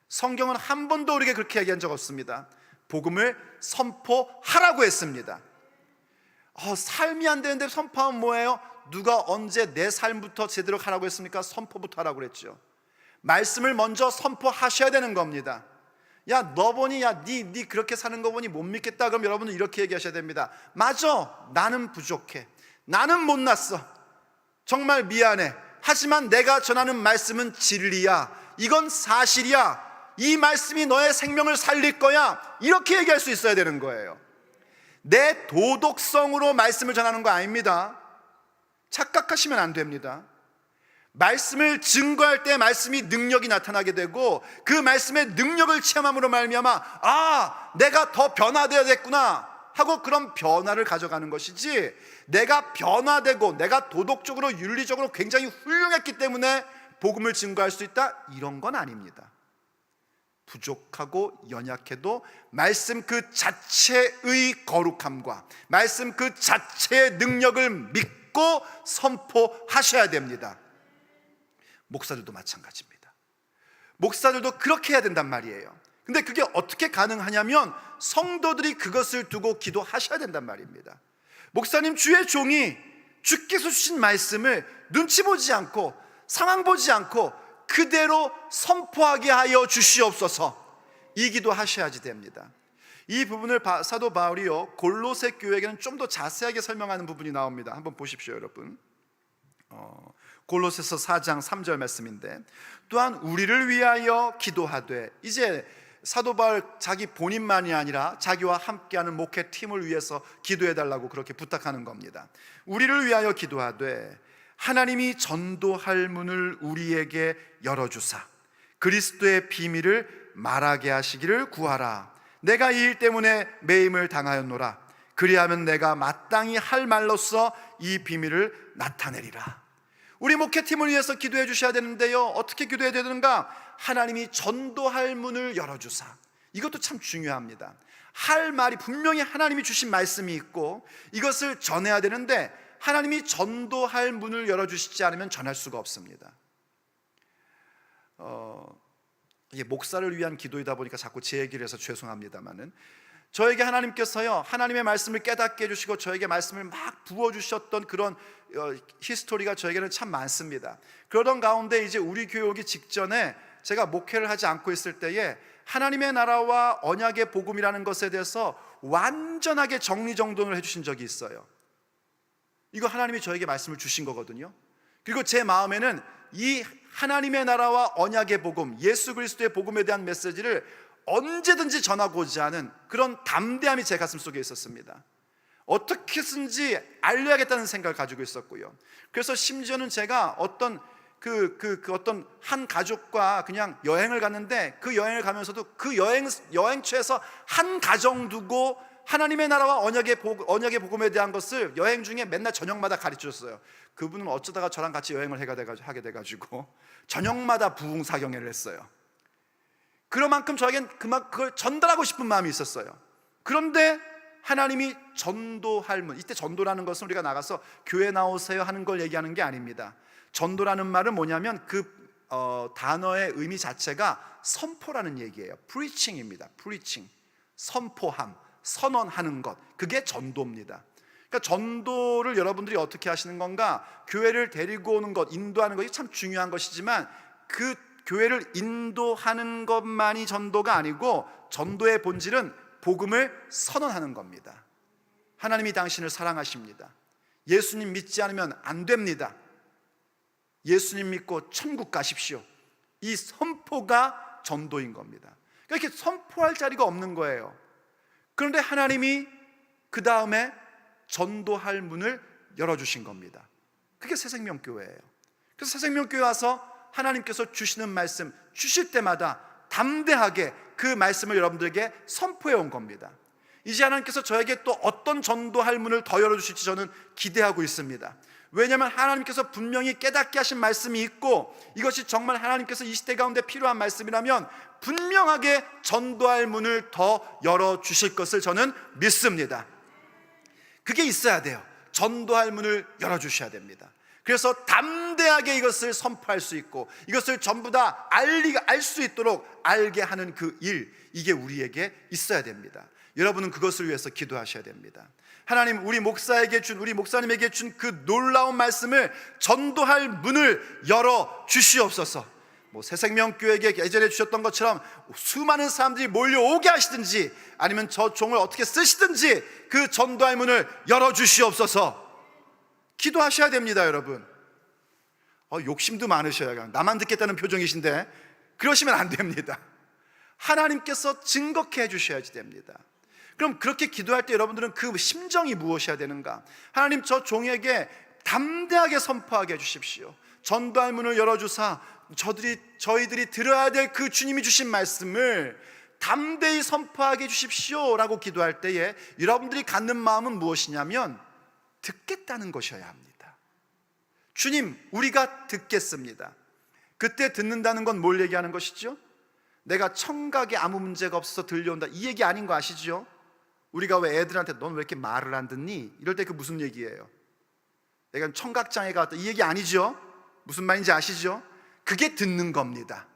성경은 한 번도 우리에게 그렇게 얘기한 적 없습니다. 복음을 선포하라고 했습니다. 삶이 안 되는데 선포하면 뭐예요? 누가 언제 내 삶부터 제대로 하라고 했습니까? 선포부터 하라고 그랬죠. 말씀을 먼저 선포하셔야 되는 겁니다. 야, 너 보니, 야, 네 그렇게 사는 거 보니 못 믿겠다. 그럼 여러분은 이렇게 얘기하셔야 됩니다. 맞아, 나는 부족해. 나는 못났어. 정말 미안해. 하지만 내가 전하는 말씀은 진리야. 이건 사실이야. 이 말씀이 너의 생명을 살릴 거야. 이렇게 얘기할 수 있어야 되는 거예요. 내 도덕성으로 말씀을 전하는 거 아닙니다. 착각하시면 안 됩니다. 말씀을 증거할 때 말씀이 능력이 나타나게 되고, 그 말씀의 능력을 체험함으로 말미암아 내가 더 변화되어야겠구나 하고 그런 변화를 가져가는 것이지, 내가 변화되고 내가 도덕적으로 윤리적으로 굉장히 훌륭했기 때문에 복음을 증거할 수 있다, 이런 건 아닙니다. 부족하고 연약해도 말씀 그 자체의 거룩함과 말씀 그 자체의 능력을 믿고 선포하셔야 됩니다. 목사들도 마찬가지입니다. 목사들도 그렇게 해야 된단 말이에요. 근데 그게 어떻게 가능하냐면 성도들이 그것을 두고 기도하셔야 된단 말입니다. 목사님, 주의 종이 주께서 주신 말씀을 눈치 보지 않고 상황 보지 않고 그대로 선포하게 하여 주시옵소서, 이 기도하셔야지 됩니다. 이 부분을 사도 바울이요 골로새 교회에게는 좀 더 자세하게 설명하는 부분이 나옵니다. 한번 보십시오, 여러분. 골로새서 4장 3절 말씀인데, 또한 우리를 위하여 기도하되, 이제 사도 바울 자기 본인만이 아니라 자기와 함께하는 목회 팀을 위해서 기도해달라고 그렇게 부탁하는 겁니다. 우리를 위하여 기도하되 하나님이 전도할 문을 우리에게 열어주사 그리스도의 비밀을 말하게 하시기를 구하라. 내가 이 일 때문에 매임을 당하였노라. 그리하면 내가 마땅히 할 말로써 이 비밀을 나타내리라. 우리 목회팀을 위해서 기도해 주셔야 되는데요, 어떻게 기도해야 되는가? 하나님이 전도할 문을 열어주사. 이것도 참 중요합니다. 할 말이 분명히 하나님이 주신 말씀이 있고 이것을 전해야 되는데, 하나님이 전도할 문을 열어주시지 않으면 전할 수가 없습니다. 이게 목사를 위한 기도이다 보니까 자꾸 제 얘기를 해서 죄송합니다만은, 저에게 하나님께서요 하나님의 말씀을 깨닫게 해주시고 저에게 말씀을 막 부어주셨던 그런 히스토리가 저에게는 참 많습니다. 그러던 가운데 이제 우리 교회 오기 직전에 제가 목회를 하지 않고 있을 때에 하나님의 나라와 언약의 복음이라는 것에 대해서 완전하게 정리정돈을 해주신 적이 있어요. 이거 하나님이 저에게 말씀을 주신 거거든요. 그리고 제 마음에는 이 하나님의 나라와 언약의 복음, 예수 그리스도의 복음에 대한 메시지를 언제든지 전하고자 하는 그런 담대함이 제 가슴 속에 있었습니다. 어떻게든지 알려야겠다는 생각을 가지고 있었고요. 그래서 심지어는 제가 어떤 어떤 한 가족과 그냥 여행을 갔는데, 그 여행을 가면서도 그 여행처에서 한 가정 두고 하나님의 나라와 언약의 복음에 대한 것을 여행 중에 맨날 저녁마다 가르쳐 줬어요. 그분은 어쩌다가 저랑 같이 여행을 하게 돼가지고 저녁마다 부흥사경회를 했어요. 그만큼 저에겐 그걸 전달하고 싶은 마음이 있었어요. 그런데 하나님이 전도할 문, 이때 전도라는 것은 우리가 나가서 교회 나오세요 하는 걸 얘기하는 게 아닙니다. 전도라는 말은 뭐냐면 단어의 의미 자체가 선포라는 얘기예요. preaching입니다. preaching, 선포함, 선언하는 것, 그게 전도입니다. 그러니까 전도를 여러분들이 어떻게 하시는 건가? 교회를 데리고 오는 것, 인도하는 것이 참 중요한 것이지만 그 교회를 인도하는 것만이 전도가 아니고, 전도의 본질은 복음을 선언하는 겁니다. 하나님이 당신을 사랑하십니다. 예수님 믿지 않으면 안 됩니다. 예수님 믿고 천국 가십시오. 이 선포가 전도인 겁니다. 그러니까 이렇게 선포할 자리가 없는 거예요. 그런데 하나님이 그 다음에 전도할 문을 열어주신 겁니다. 그게 새생명교회예요. 그래서 새생명교회 와서 하나님께서 주시는 말씀 주실 때마다 담대하게 그 말씀을 여러분들에게 선포해 온 겁니다. 이제 하나님께서 저에게 또 어떤 전도할 문을 더 열어주실지 저는 기대하고 있습니다. 왜냐하면 하나님께서 분명히 깨닫게 하신 말씀이 있고 이것이 정말 하나님께서 이 시대 가운데 필요한 말씀이라면 분명하게 전도할 문을 더 열어주실 것을 저는 믿습니다. 그게 있어야 돼요. 전도할 문을 열어주셔야 됩니다. 그래서 담대하게 이것을 선포할 수 있고 이것을 전부 다 알 수 있도록 알게 하는 그 일, 이게 우리에게 있어야 됩니다. 여러분은 그것을 위해서 기도하셔야 됩니다. 하나님, 우리 목사님에게 준 그 놀라운 말씀을 전도할 문을 열어 주시옵소서. 새생명교회에게 예전에 주셨던 것처럼 수많은 사람들이 몰려오게 하시든지 아니면 저 종을 어떻게 쓰시든지 그 전도할 문을 열어 주시옵소서. 기도하셔야 됩니다, 여러분. 욕심도 많으셔요. 나만 듣겠다는 표정이신데 그러시면 안 됩니다. 하나님께서 증거케 해주셔야지 됩니다. 그럼 그렇게 기도할 때 여러분들은 그 심정이 무엇이어야 되는가? 하나님, 저 종에게 담대하게 선포하게 해주십시오. 전도할 문을 열어주사 저희들이 들어야 될 그 주님이 주신 말씀을 담대히 선포하게 해주십시오 라고 기도할 때에 여러분들이 갖는 마음은 무엇이냐면 듣겠다는 것이어야 합니다. 주님, 우리가 듣겠습니다. 그때 듣는다는 건 뭘 얘기하는 것이죠? 내가 청각에 아무 문제가 없어서 들려온다, 이 얘기 아닌 거 아시죠? 우리가 왜 애들한테 넌 왜 이렇게 말을 안 듣니? 이럴 때 그 무슨 얘기예요? 내가 청각장애가 왔다, 이 얘기 아니죠? 무슨 말인지 아시죠? 그게 듣는 겁니다.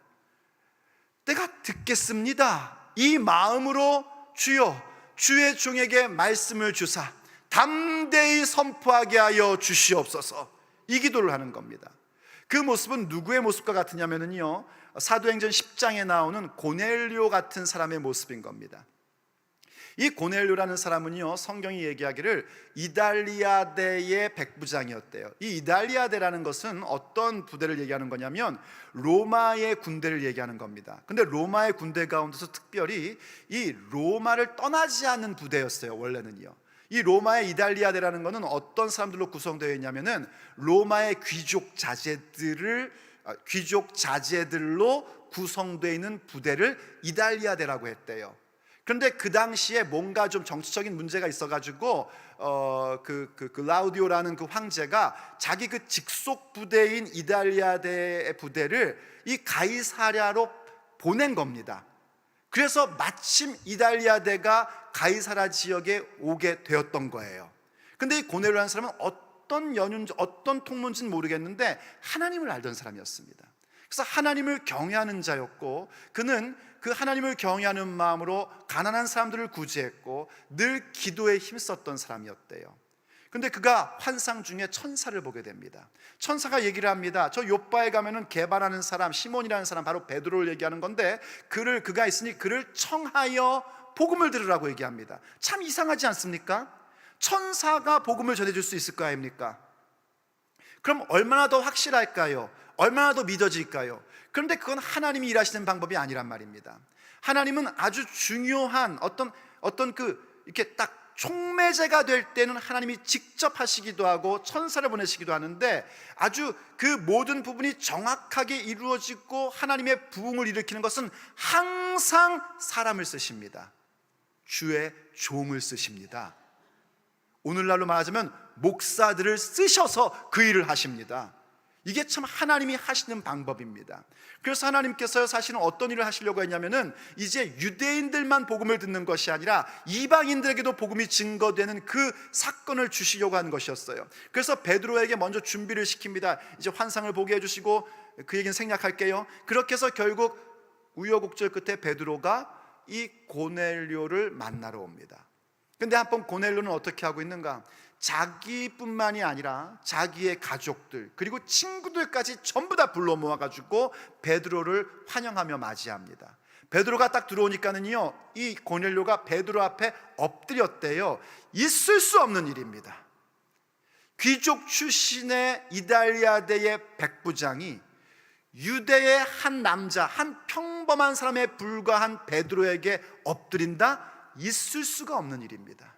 내가 듣겠습니다, 이 마음으로 주여 주의 종에게 말씀을 주사 담대히 선포하게 하여 주시옵소서, 이 기도를 하는 겁니다. 그 모습은 누구의 모습과 같으냐면요, 사도행전 10장에 나오는 고넬료 같은 사람의 모습인 겁니다. 이 고넬료라는 사람은요, 성경이 얘기하기를 이달리아대의 백부장이었대요. 이 이달리아대라는 것은 어떤 부대를 얘기하는 거냐면 로마의 군대를 얘기하는 겁니다. 근데 로마의 군대 가운데서 특별히 이 로마를 떠나지 않는 부대였어요, 원래는요. 이 로마의 이달리아대라는 것은 어떤 사람들로 구성되어 있냐면은 로마의 귀족 자제들로 구성되어 있는 부대를 이달리아대라고 했대요. 그런데 그 당시에 뭔가 좀 정치적인 문제가 있어가지고 라우디오라는 그 황제가 자기 그 직속 부대인 이달리아대의 부대를 이 가이사랴로 보낸 겁니다. 그래서 마침 이달리아대가 가이사랴 지역에 오게 되었던 거예요. 근데 이 고넬료라는 사람은 어떤 연유인지 어떤 통문지는 모르겠는데 하나님을 알던 사람이었습니다. 그래서 하나님을 경외하는 자였고 그는 그 하나님을 경외하는 마음으로 가난한 사람들을 구제했고 늘 기도에 힘썼던 사람이었대요. 근데 그가 환상 중에 천사를 보게 됩니다. 천사가 얘기를 합니다. 저 요바에 가면은 게바라는 사람, 시몬이라는 사람, 바로 베드로를 얘기하는 건데 그가 있으니 그를 청하여 복음을 들으라고 얘기합니다. 참 이상하지 않습니까? 천사가 복음을 전해줄 수 있을 거 아닙니까? 그럼 얼마나 더 확실할까요? 얼마나 더 믿어질까요? 그런데 그건 하나님이 일하시는 방법이 아니란 말입니다. 하나님은 아주 중요한 어떤 이렇게 딱 촉매제가 될 때는 하나님이 직접 하시기도 하고 천사를 보내시기도 하는데 아주 그 모든 부분이 정확하게 이루어지고 하나님의 부흥을 일으키는 것은 항상 사람을 쓰십니다. 주의 종을 쓰십니다. 오늘날로 말하자면 목사들을 쓰셔서 그 일을 하십니다. 이게 참 하나님이 하시는 방법입니다. 그래서 하나님께서 사실은 어떤 일을 하시려고 했냐면은 이제 유대인들만 복음을 듣는 것이 아니라 이방인들에게도 복음이 증거되는 그 사건을 주시려고 하는 것이었어요. 그래서 베드로에게 먼저 준비를 시킵니다. 이제 환상을 보게 해주시고, 그 얘기는 생략할게요. 그렇게 해서 결국 우여곡절 끝에 베드로가 이 고넬료를 만나러 옵니다. 근데 한번 고넬료는 어떻게 하고 있는가? 자기뿐만이 아니라 자기의 가족들 그리고 친구들까지 전부 다 불러 모아가지고 베드로를 환영하며 맞이합니다. 베드로가 딱 들어오니까는요, 이 고넬료가 베드로 앞에 엎드렸대요. 있을 수 없는 일입니다. 귀족 출신의 이달리아대의 백부장이 유대의 한 남자, 한 평범한 사람에 불과한 베드로에게 엎드린다? 있을 수가 없는 일입니다.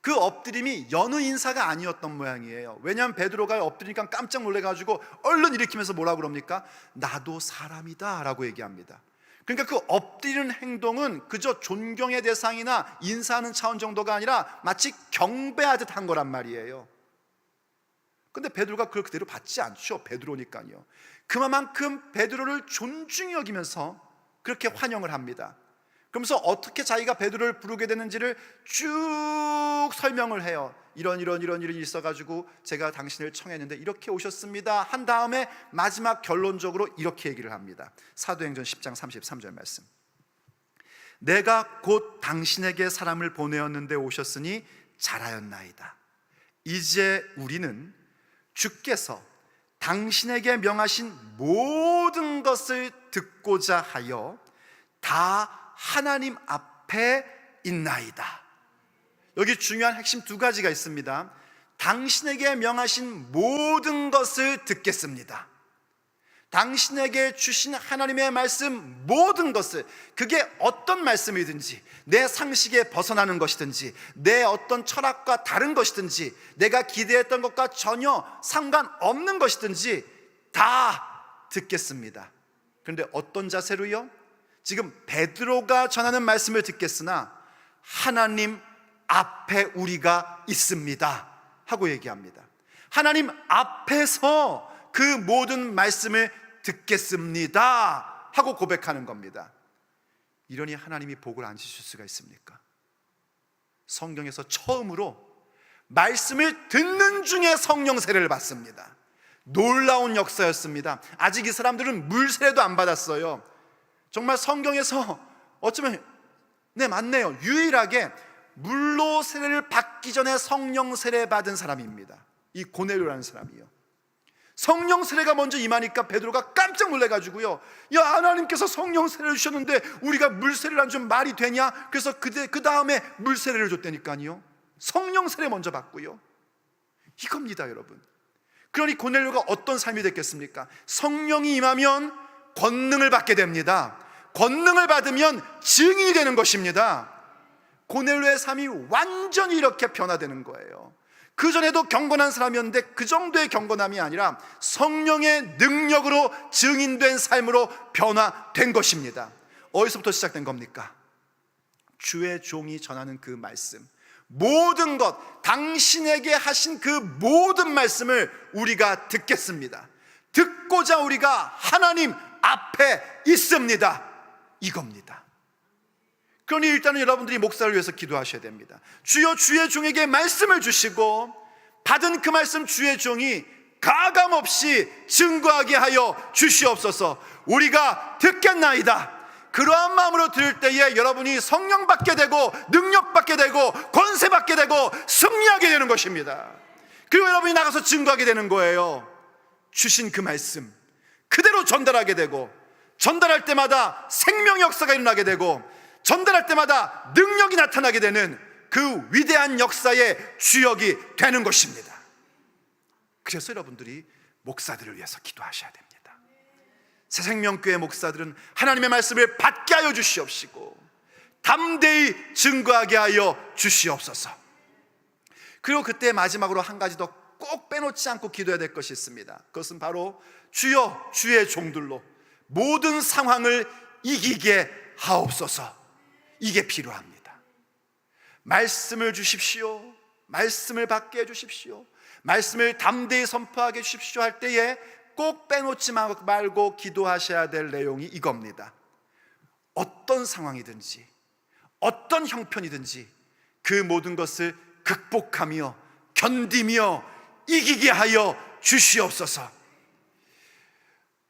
그 엎드림이 여느 인사가 아니었던 모양이에요. 왜냐하면 베드로가 엎드리니까 깜짝 놀래가지고 얼른 일으키면서 뭐라고 그럽니까? 나도 사람이다 라고 얘기합니다. 그러니까 그 엎드리는 행동은 그저 존경의 대상이나 인사하는 차원 정도가 아니라 마치 경배하듯 한 거란 말이에요. 근데 베드로가 그걸 그대로 받지 않죠. 베드로니까요. 그만큼 베드로를 존중히 여기면서 그렇게 환영을 합니다. 그러면서 어떻게 자기가 베드로를 부르게 되는지를 쭉 설명을 해요. 이런 일이 있어가지고 제가 당신을 청했는데 이렇게 오셨습니다 한 다음에 마지막 결론적으로 이렇게 얘기를 합니다. 사도행전 10장 33절 말씀. 내가 곧 당신에게 사람을 보내었는데 오셨으니 잘하였나이다. 이제 우리는 주께서 당신에게 명하신 모든 것을 듣고자 하여 다 하나님 앞에 있나이다. 여기 중요한 핵심 두 가지가 있습니다. 당신에게 명하신 모든 것을 듣겠습니다. 당신에게 주신 하나님의 말씀 모든 것을, 그게 어떤 말씀이든지, 내 상식에 벗어나는 것이든지, 내 어떤 철학과 다른 것이든지, 내가 기대했던 것과 전혀 상관없는 것이든지 다 듣겠습니다. 그런데 어떤 자세로요? 지금 베드로가 전하는 말씀을 듣겠으나 하나님 앞에 우리가 있습니다 하고 얘기합니다. 하나님 앞에서 그 모든 말씀을 듣겠습니다 하고 고백하는 겁니다. 이러니 하나님이 복을 안 주실 수가 있습니까? 성경에서 처음으로 말씀을 듣는 중에 성령 세례를 받습니다. 놀라운 역사였습니다. 아직 이 사람들은 물 세례도 안 받았어요. 정말 성경에서 어쩌면 맞네요, 유일하게 물로 세례를 받기 전에 성령 세례 받은 사람입니다. 이 고넬료라는 사람이요. 성령 세례가 먼저 임하니까 베드로가 깜짝 놀래가지고요, 야, 하나님께서 성령 세례를 주셨는데 우리가 물 세례를 안 주면 말이 되냐? 그래서 그 다음에 물 세례를 줬다니까요. 성령 세례 먼저 받고요. 이겁니다, 여러분. 그러니 고넬료가 어떤 삶이 됐겠습니까? 성령이 임하면 권능을 받게 됩니다. 권능을 받으면 증인이 되는 것입니다. 고넬료의 삶이 완전히 이렇게 변화되는 거예요. 그전에도 경건한 사람이었는데 그 정도의 경건함이 아니라 성령의 능력으로 증인된 삶으로 변화된 것입니다. 어디서부터 시작된 겁니까? 주의 종이 전하는 그 말씀, 모든 것, 당신에게 하신 그 모든 말씀을 우리가 듣겠습니다. 듣고자 우리가 하나님 앞에 있습니다. 이겁니다. 그러니 일단은 여러분들이 목사를 위해서 기도하셔야 됩니다. 주여, 주의 종에게 말씀을 주시고 받은 그 말씀 주의 종이 가감없이 증거하게 하여 주시옵소서. 우리가 듣겠나이다. 그러한 마음으로 들을 때에 여러분이 성령 받게 되고 능력 받게 되고 권세 받게 되고 승리하게 되는 것입니다. 그리고 여러분이 나가서 증거하게 되는 거예요. 주신 그 말씀 그대로 전달하게 되고, 전달할 때마다 생명의 역사가 일어나게 되고, 전달할 때마다 능력이 나타나게 되는 그 위대한 역사의 주역이 되는 것입니다. 그래서 여러분들이 목사들을 위해서 기도하셔야 됩니다. 새생명교회 목사들은 하나님의 말씀을 받게 하여 주시옵시고 담대히 증거하게 하여 주시옵소서. 그리고 그때 마지막으로 한 가지 더 꼭 빼놓지 않고 기도해야 될 것이 있습니다. 그것은 바로 주여, 주의 종들로 모든 상황을 이기게 하옵소서. 이게 필요합니다. 말씀을 주십시오. 말씀을 받게 해주십시오. 말씀을 담대히 선포하게 해주십시오 할 때에 꼭 빼놓지 말고 기도하셔야 될 내용이 이겁니다. 어떤 상황이든지 어떤 형편이든지 그 모든 것을 극복하며 견디며 이기게 하여 주시옵소서.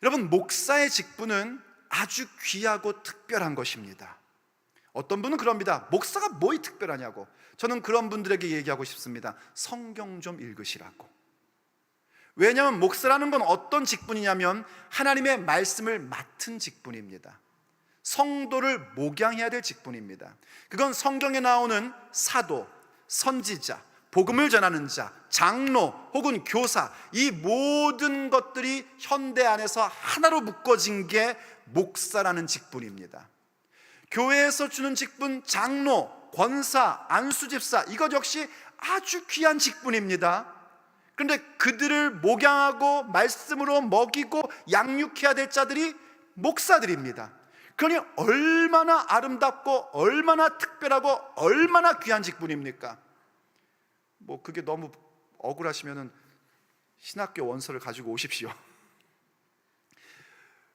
여러분, 목사의 직분은 아주 귀하고 특별한 것입니다. 어떤 분은 그럽니다. 목사가 뭐이 특별하냐고. 저는 그런 분들에게 얘기하고 싶습니다. 성경 좀 읽으시라고. 왜냐하면 목사라는 건 어떤 직분이냐면 하나님의 말씀을 맡은 직분입니다. 성도를 목양해야 될 직분입니다. 그건 성경에 나오는 사도, 선지자, 복음을 전하는 자, 장로 혹은 교사, 이 모든 것들이 현대 안에서 하나로 묶어진 게 목사라는 직분입니다. 교회에서 주는 직분, 장로, 권사, 안수집사, 이것 역시 아주 귀한 직분입니다. 그런데 그들을 목양하고 말씀으로 먹이고 양육해야 될 자들이 목사들입니다. 그러니 얼마나 아름답고 얼마나 특별하고 얼마나 귀한 직분입니까? 그게 너무 억울하시면은 신학교 원서를 가지고 오십시오.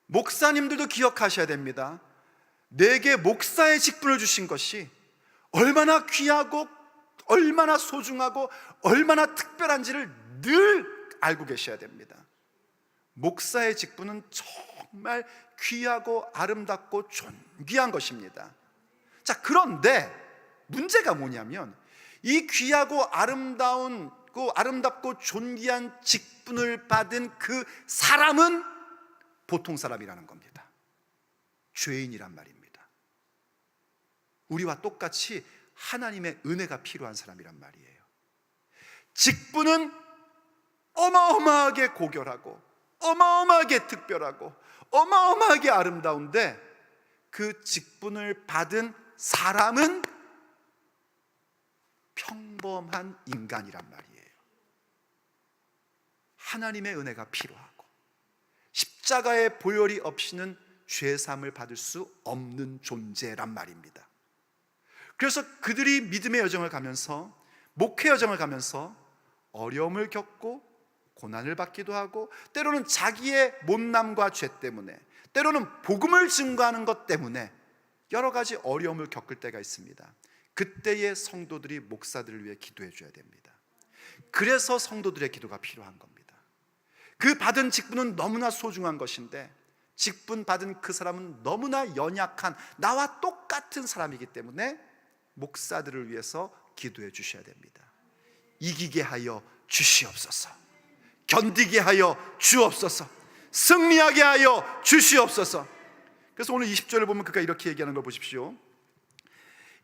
목사님들도 기억하셔야 됩니다. 내게 목사의 직분을 주신 것이 얼마나 귀하고 얼마나 소중하고 얼마나 특별한지를 늘 알고 계셔야 됩니다. 목사의 직분은 정말 귀하고 아름답고 존귀한 것입니다. 자, 그런데 문제가 뭐냐면 이 귀하고 아름답고 존귀한 직분을 받은 그 사람은 보통 사람이라는 겁니다. 죄인이란 말입니다. 우리와 똑같이 하나님의 은혜가 필요한 사람이란 말이에요. 직분은 어마어마하게 고결하고 어마어마하게 특별하고 어마어마하게 아름다운데 그 직분을 받은 사람은 평범한 인간이란 말이에요. 하나님의 은혜가 필요하고 십자가의 보혈이 없이는 죄사함을 받을 수 없는 존재란 말입니다. 그래서 그들이 믿음의 여정을 가면서, 목회 여정을 가면서 어려움을 겪고 고난을 받기도 하고, 때로는 자기의 못남과 죄 때문에, 때로는 복음을 증거하는 것 때문에 여러 가지 어려움을 겪을 때가 있습니다. 그때의 성도들이 목사들을 위해 기도해 줘야 됩니다. 그래서 성도들의 기도가 필요한 겁니다. 그 받은 직분은 너무나 소중한 것인데 직분 받은 그 사람은 너무나 연약한 나와 똑같은 사람이기 때문에 목사들을 위해서 기도해 주셔야 됩니다. 이기게 하여 주시옵소서, 견디게 하여 주옵소서, 승리하게 하여 주시옵소서. 그래서 오늘 20절을 보면 그가 이렇게 얘기하는 걸 보십시오.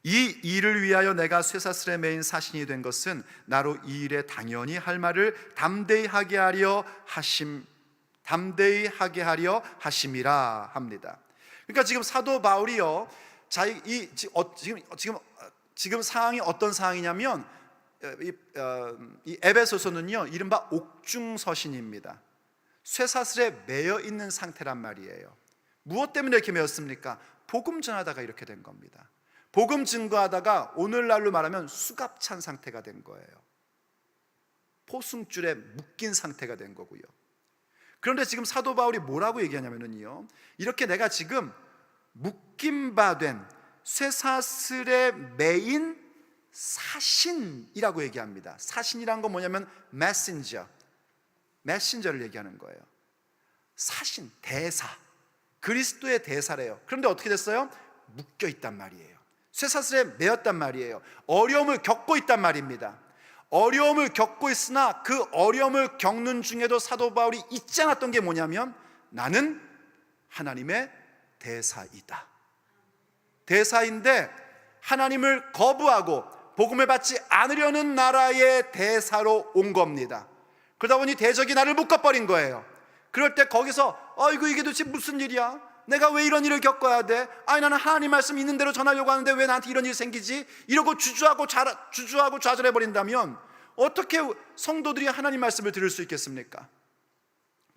이 일을 위하여 내가 쇠사슬에 매인 사신이 된 것은 나로 이 일에 당연히 할 말을 담대히 하게 하려 하심이라 합니다. 그러니까 지금 사도 바울이요, 지금 상황이 어떤 상황이냐면 이 에베소서는요 이른바 옥중서신입니다. 쇠사슬에 매여 있는 상태란 말이에요. 무엇 때문에 이렇게 매였습니까? 복음 전하다가 이렇게 된 겁니다. 복음 증거하다가 오늘날로 말하면 수갑찬 상태가 된 거예요. 포승줄에 묶인 상태가 된 거고요. 그런데 지금 사도 바울이 뭐라고 얘기하냐면요, 이렇게 내가 지금 묶임 바 된 쇠사슬에 매인 사신이라고 얘기합니다. 사신이란 건 뭐냐면 메신저를 얘기하는 거예요. 사신, 대사, 그리스도의 대사래요. 그런데 어떻게 됐어요? 묶여 있단 말이에요. 쇠사슬에 매였단 말이에요. 어려움을 겪고 있단 말입니다. 어려움을 겪고 있으나 그 어려움을 겪는 중에도 사도 바울이 잊지 않았던 게 뭐냐면 나는 하나님의 대사이다. 대사인데 하나님을 거부하고 복음을 받지 않으려는 나라의 대사로 온 겁니다. 그러다 보니 대적이 나를 묶어버린 거예요. 그럴 때 거기서 이게 도대체 무슨 일이야? 내가 왜 이런 일을 겪어야 돼? 나는 하나님 말씀 있는 대로 전하려고 하는데 왜 나한테 이런 일이 생기지? 이러고 주저하고 좌절해버린다면 어떻게 성도들이 하나님 말씀을 들을 수 있겠습니까?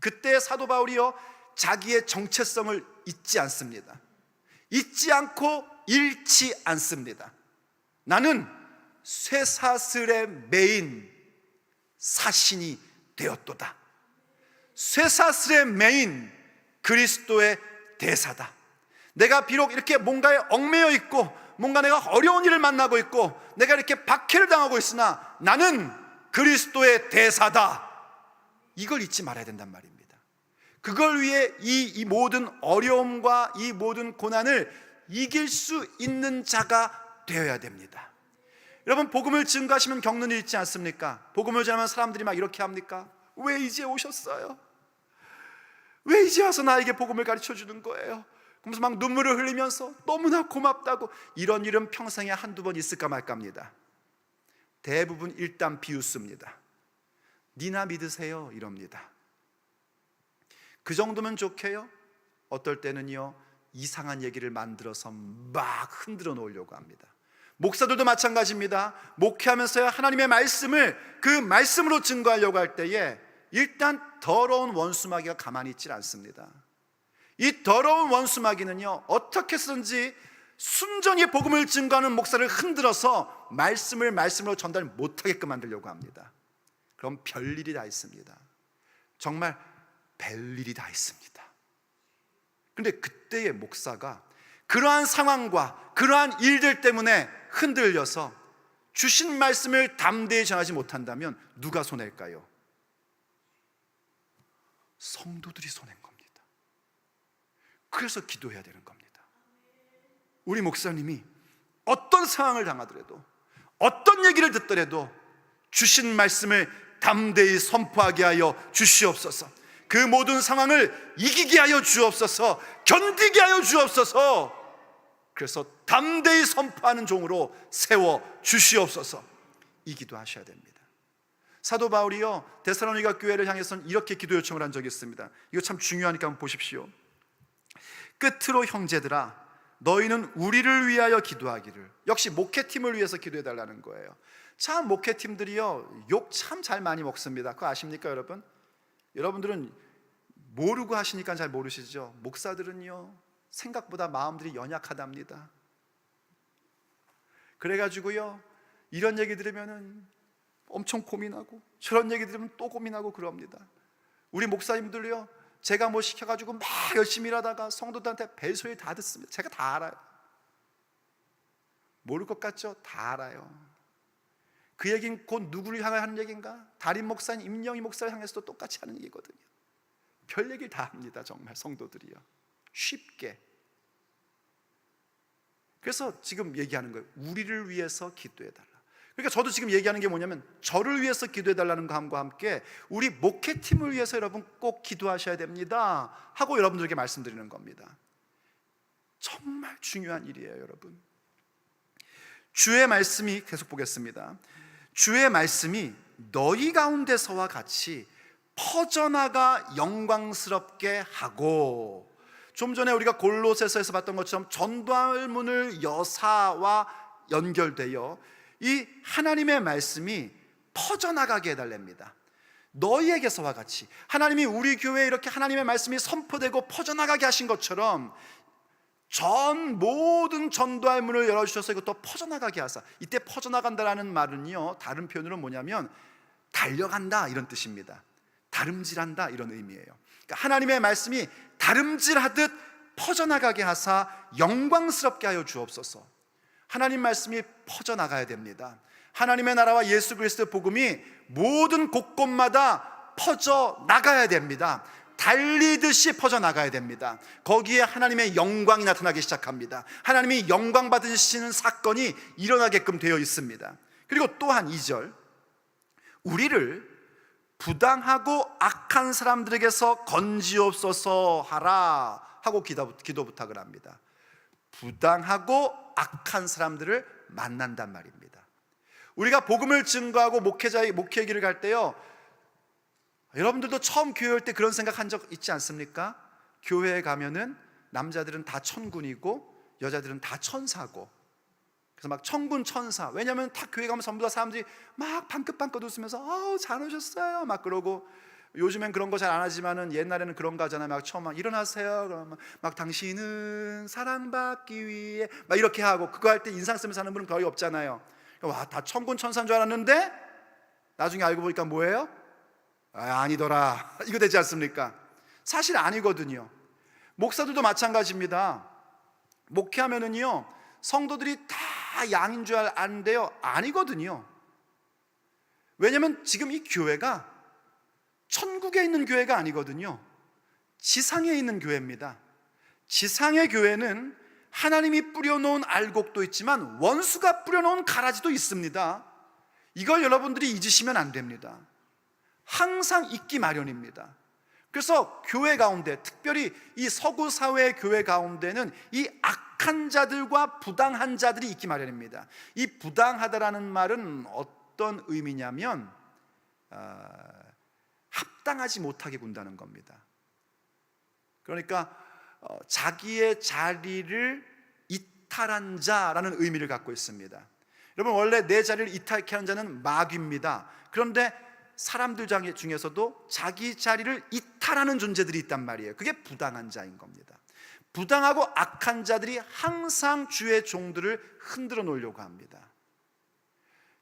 그때 사도 바울이요 자기의 정체성을 잊지 않습니다. 잊지 않고 잃지 않습니다. 나는 쇠사슬에 매인 사신이 되었도다. 쇠사슬에 매인 그리스도의 대사다. 내가 비록 이렇게 뭔가에 얽매여 있고 뭔가 내가 어려운 일을 만나고 있고 내가 이렇게 박해를 당하고 있으나 나는 그리스도의 대사다. 이걸 잊지 말아야 된단 말입니다. 그걸 위해 이 모든 어려움과 이 모든 고난을 이길 수 있는 자가 되어야 됩니다. 여러분, 복음을 증거하시면 겪는 일 있지 않습니까? 복음을 전하면 사람들이 막 이렇게 합니까? 왜 이제 오셨어요? 왜 이제 와서 나에게 복음을 가르쳐 주는 거예요? 그러면서 막 눈물을 흘리면서 너무나 고맙다고. 이런 일은 평생에 한두 번 있을까 말까 합니다. 대부분 일단 비웃습니다. 니나 믿으세요 이럽니다. 그 정도면 좋게요? 어떨 때는요 이상한 얘기를 만들어서 막 흔들어 놓으려고 합니다. 목사들도 마찬가지입니다. 목회하면서 하나님의 말씀을 그 말씀으로 증거하려고 할 때에 일단 더러운 원수마귀가 가만히 있질 않습니다. 이 더러운 원수마귀는요 어떻게 해서든지 순전히 복음을 증거하는 목사를 흔들어서 말씀으로 전달 못하게끔 만들려고 합니다. 그럼 별일이 다 있습니다. 정말 별일이 다 있습니다. 그런데 그때의 목사가 그러한 상황과 그러한 일들 때문에 흔들려서 주신 말씀을 담대히 전하지 못한다면 누가 손해일까요? 성도들이 손해인 겁니다. 그래서 기도해야 되는 겁니다. 우리 목사님이 어떤 상황을 당하더라도, 어떤 얘기를 듣더라도 주신 말씀을 담대히 선포하게 하여 주시옵소서. 그 모든 상황을 이기게 하여 주옵소서. 견디게 하여 주옵소서. 그래서 담대히 선포하는 종으로 세워 주시옵소서. 이 기도하셔야 됩니다. 사도 바울이요, 데살로니가 교회를 향해서는 이렇게 기도 요청을 한 적이 있습니다. 이거 참 중요하니까 한번 보십시오. 끝으로 형제들아, 너희는 우리를 위하여 기도하기를. 역시 목회팀을 위해서 기도해달라는 거예요. 참 목회팀들이요, 욕 참 잘 많이 먹습니다. 그거 아십니까 여러분? 여러분들은 모르고 하시니까 잘 모르시죠? 목사들은요, 생각보다 마음들이 연약하답니다. 그래가지고요, 이런 얘기 들으면은 엄청 고민하고, 저런 얘기 들으면 또 고민하고 그럽니다. 우리 목사님들요, 제가 뭐 시켜가지고 막 열심히 일하다가 성도들한테 벨소리 다 듣습니다. 제가 다 알아요. 모를 것 같죠? 다 알아요. 그 얘기는 곧 누구를 향해 하는 얘기인가? 담임 목사님, 임영희 목사를 향해서도 똑같이 하는 얘기거든요. 별 얘기를 다 합니다. 정말 성도들이요, 쉽게. 그래서 지금 얘기하는 거예요. 우리를 위해서 기도해달라. 그러니까 저도 지금 얘기하는 게 뭐냐면, 저를 위해서 기도해달라는 것과 함께 우리 목회팀을 위해서 여러분 꼭 기도하셔야 됩니다 하고 여러분들에게 말씀드리는 겁니다. 정말 중요한 일이에요 여러분. 주의 말씀이, 계속 보겠습니다. 주의 말씀이 너희 가운데서와 같이 퍼져나가 영광스럽게 하고, 좀 전에 우리가 골로새서에서 봤던 것처럼 전도문을 여사와 연결되어 이 하나님의 말씀이 퍼져나가게 해달랍니다. 너희에게서와 같이, 하나님이 우리 교회에 이렇게 하나님의 말씀이 선포되고 퍼져나가게 하신 것처럼 전 모든 전도할 문을 열어주셔서 이것도 퍼져나가게 하사. 이때 퍼져나간다라는 말은요, 다른 표현으로 뭐냐면 달려간다 이런 뜻입니다. 다름질한다 이런 의미예요. 그러니까 하나님의 말씀이 다름질하듯 퍼져나가게 하사 영광스럽게 하여 주옵소서. 하나님 말씀이 퍼져나가야 됩니다. 하나님의 나라와 예수 그리스도의 복음이 모든 곳곳마다 퍼져나가야 됩니다. 달리듯이 퍼져나가야 됩니다. 거기에 하나님의 영광이 나타나기 시작합니다. 하나님이 영광 받으시는 사건이 일어나게끔 되어 있습니다. 그리고 또한 2절, 우리를 부당하고 악한 사람들에게서 건지옵소서 하라 하고 기도 부탁을 합니다. 부당하고 악한 사람들을 만난단 말입니다. 우리가 복음을 증거하고 목회 길을 갈 때요, 여러분들도 처음 교회 올 때 그런 생각한 적 있지 않습니까? 교회에 가면은 남자들은 다 천군이고 여자들은 다 천사고, 그래서 막 천군 천사. 왜냐하면 다 교회 가면 전부 다 사람들이 막 방긋방긋 웃으면서 아우 잘 오셨어요 막 그러고, 요즘엔 그런 거 잘 안 하지만은 옛날에는 그런 거 하잖아요. 막 처음 막 일어나세요 그러면 막 당신은 사랑받기 위해 막 이렇게 하고, 그거 할 때 인상 쓰면서 하는 분은 거의 없잖아요. 와, 다 천군 천사인 줄 알았는데 나중에 알고 보니까 뭐예요? 아니더라 이거 되지 않습니까? 사실 아니거든요. 목사들도 마찬가지입니다. 목회하면은요, 성도들이 다 양인 줄 아는데요, 아니거든요. 왜냐하면 지금 이 교회가 천국에 있는 교회가 아니거든요. 지상에 있는 교회입니다. 지상의 교회는 하나님이 뿌려놓은 알곡도 있지만 원수가 뿌려놓은 가라지도 있습니다. 이걸 여러분들이 잊으시면 안 됩니다. 항상 있기 마련입니다. 그래서 교회 가운데, 특별히 이 서구 사회의 교회 가운데는 이 악한 자들과 부당한 자들이 있기 마련입니다. 이 부당하다라는 말은 어떤 의미냐면 합당하지 못하게 군다는 겁니다. 그러니까 자기의 자리를 이탈한 자라는 의미를 갖고 있습니다. 여러분, 원래 내 자리를 이탈케 한 자는 마귀입니다. 그런데 사람들 중에서도 자기 자리를 이탈하는 존재들이 있단 말이에요. 그게 부당한 자인 겁니다. 부당하고 악한 자들이 항상 주의 종들을 흔들어 놓으려고 합니다.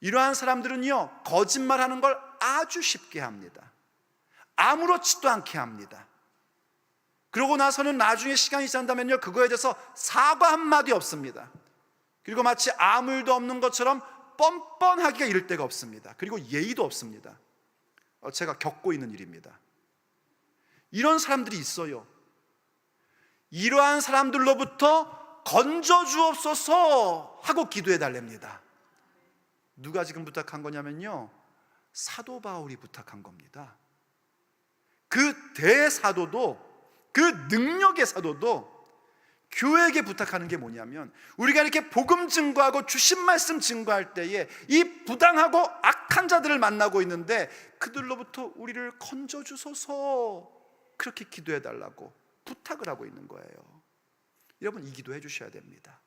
이러한 사람들은요, 거짓말하는 걸 아주 쉽게 합니다. 아무렇지도 않게 합니다. 그러고 나서는 나중에 시간이 지난다면요, 그거에 대해서 사과 한마디 없습니다. 그리고 마치 아무 일도 없는 것처럼 뻔뻔하기가 이를 데가 없습니다. 그리고 예의도 없습니다. 제가 겪고 있는 일입니다. 이런 사람들이 있어요. 이러한 사람들로부터 건져주옵소서 하고 기도해 달랍니다. 누가 지금 부탁한 거냐면요, 사도 바울이 부탁한 겁니다. 그 대사도도, 그 능력의 사도도 교회에게 부탁하는 게 뭐냐면, 우리가 이렇게 복음 증거하고 주신 말씀 증거할 때에 이 부당하고 악한 자들을 만나고 있는데 그들로부터 우리를 건져주소서, 그렇게 기도해 달라고 부탁을 하고 있는 거예요. 여러분, 이 기도해 주셔야 됩니다.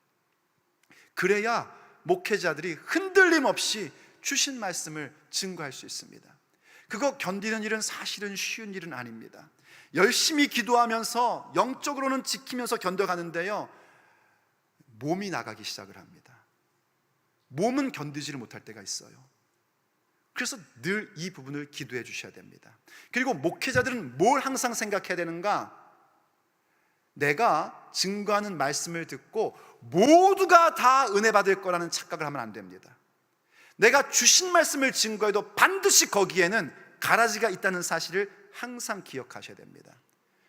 그래야 목회자들이 흔들림 없이 주신 말씀을 증거할 수 있습니다. 그거 견디는 일은 사실은 쉬운 일은 아닙니다. 열심히 기도하면서 영적으로는 지키면서 견뎌가는데요, 몸이 나가기 시작을 합니다. 몸은 견디지를 못할 때가 있어요. 그래서 늘 이 부분을 기도해 주셔야 됩니다. 그리고 목회자들은 뭘 항상 생각해야 되는가? 내가 증거하는 말씀을 듣고 모두가 다 은혜 받을 거라는 착각을 하면 안 됩니다. 내가 주신 말씀을 증거해도 반드시 거기에는 가라지가 있다는 사실을 항상 기억하셔야 됩니다.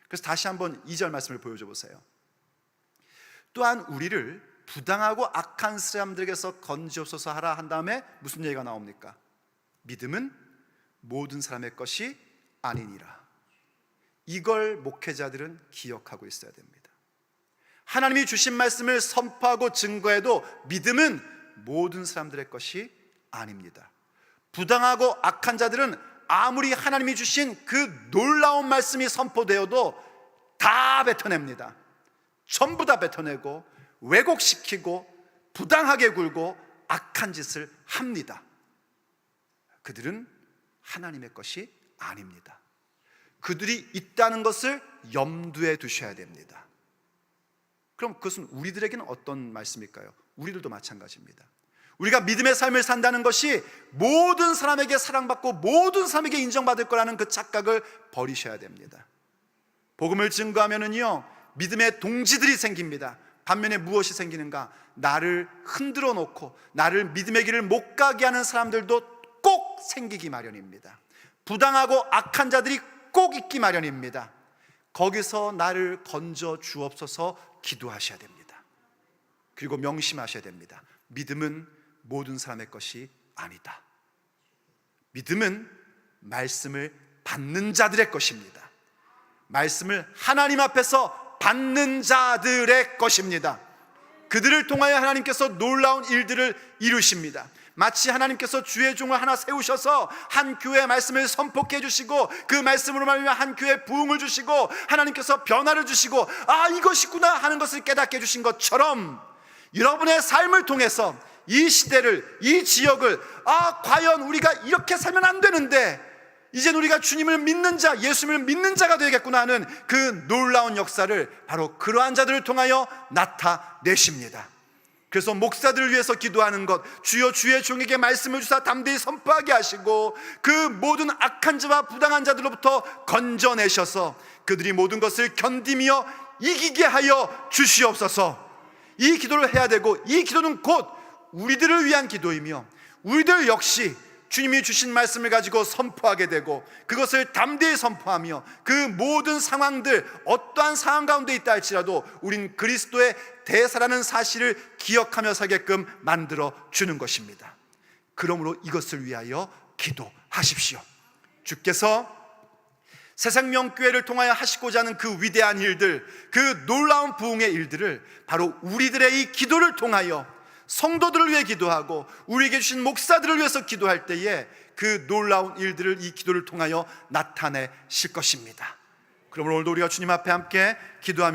그래서 다시 한번 2절 말씀을 보여줘 보세요. 또한 우리를 부당하고 악한 사람들에게서 건지옵소서 하라 한 다음에 무슨 얘기가 나옵니까? 믿음은 모든 사람의 것이 아니니라. 이걸 목회자들은 기억하고 있어야 됩니다. 하나님이 주신 말씀을 선포하고 증거해도 믿음은 모든 사람들의 것이 아닙니다. 부당하고 악한 자들은 아무리 하나님이 주신 그 놀라운 말씀이 선포되어도 다 뱉어냅니다. 전부 다 뱉어내고 왜곡시키고 부당하게 굴고 악한 짓을 합니다. 그들은 하나님의 것이 아닙니다. 그들이 있다는 것을 염두에 두셔야 됩니다. 그럼 그것은 우리들에게는 어떤 말씀일까요? 우리들도 마찬가지입니다. 우리가 믿음의 삶을 산다는 것이 모든 사람에게 사랑받고 모든 사람에게 인정받을 거라는 그 착각을 버리셔야 됩니다. 복음을 증거하면은요, 믿음의 동지들이 생깁니다. 반면에 무엇이 생기는가? 나를 흔들어 놓고 나를 믿음의 길을 못 가게 하는 사람들도 꼭 생기기 마련입니다. 부당하고 악한 자들이 꼭 있기 마련입니다. 거기서 나를 건져 주옵소서 기도하셔야 됩니다. 그리고 명심하셔야 됩니다. 믿음은 모든 사람의 것이 아니다. 믿음은 말씀을 받는 자들의 것입니다. 말씀을 하나님 앞에서 받는 자들의 것입니다. 그들을 통하여 하나님께서 놀라운 일들을 이루십니다. 마치 하나님께서 주의 종을 하나 세우셔서 한 교회의 말씀을 선포케 해주시고 그 말씀으로 말미암아 한 교회에 부흥을 주시고 하나님께서 변화를 주시고 이것이구나 하는 것을 깨닫게 해주신 것처럼 여러분의 삶을 통해서 이 시대를, 이 지역을 과연 우리가 이렇게 살면 안 되는데 이젠 우리가 주님을 믿는 자, 예수님을 믿는 자가 되겠구나 하는 그 놀라운 역사를 바로 그러한 자들을 통하여 나타내십니다. 그래서 목사들을 위해서 기도하는 것, 주여 주의 종에게 말씀을 주사 담대히 선포하게 하시고 그 모든 악한 자와 부당한 자들로부터 건져내셔서 그들이 모든 것을 견디며 이기게 하여 주시옵소서. 이 기도를 해야 되고 이 기도는 곧 우리들을 위한 기도이며 우리들 역시 주님이 주신 말씀을 가지고 선포하게 되고 그것을 담대히 선포하며 그 모든 상황들, 어떠한 상황 가운데 있다 할지라도 우린 그리스도의 대사라는 사실을 기억하며 살게끔 만들어 주는 것입니다. 그러므로 이것을 위하여 기도하십시오. 주께서 새생명교회를 통하여 하시고자 하는 그 위대한 일들, 그 놀라운 부흥의 일들을 바로 우리들의 이 기도를 통하여 성도들을 위해 기도하고 우리에게 주신 목사들을 위해서 기도할 때에 그 놀라운 일들을 이 기도를 통하여 나타내실 것입니다. 그러므로 오늘도 우리가 주님 앞에 함께 기도하며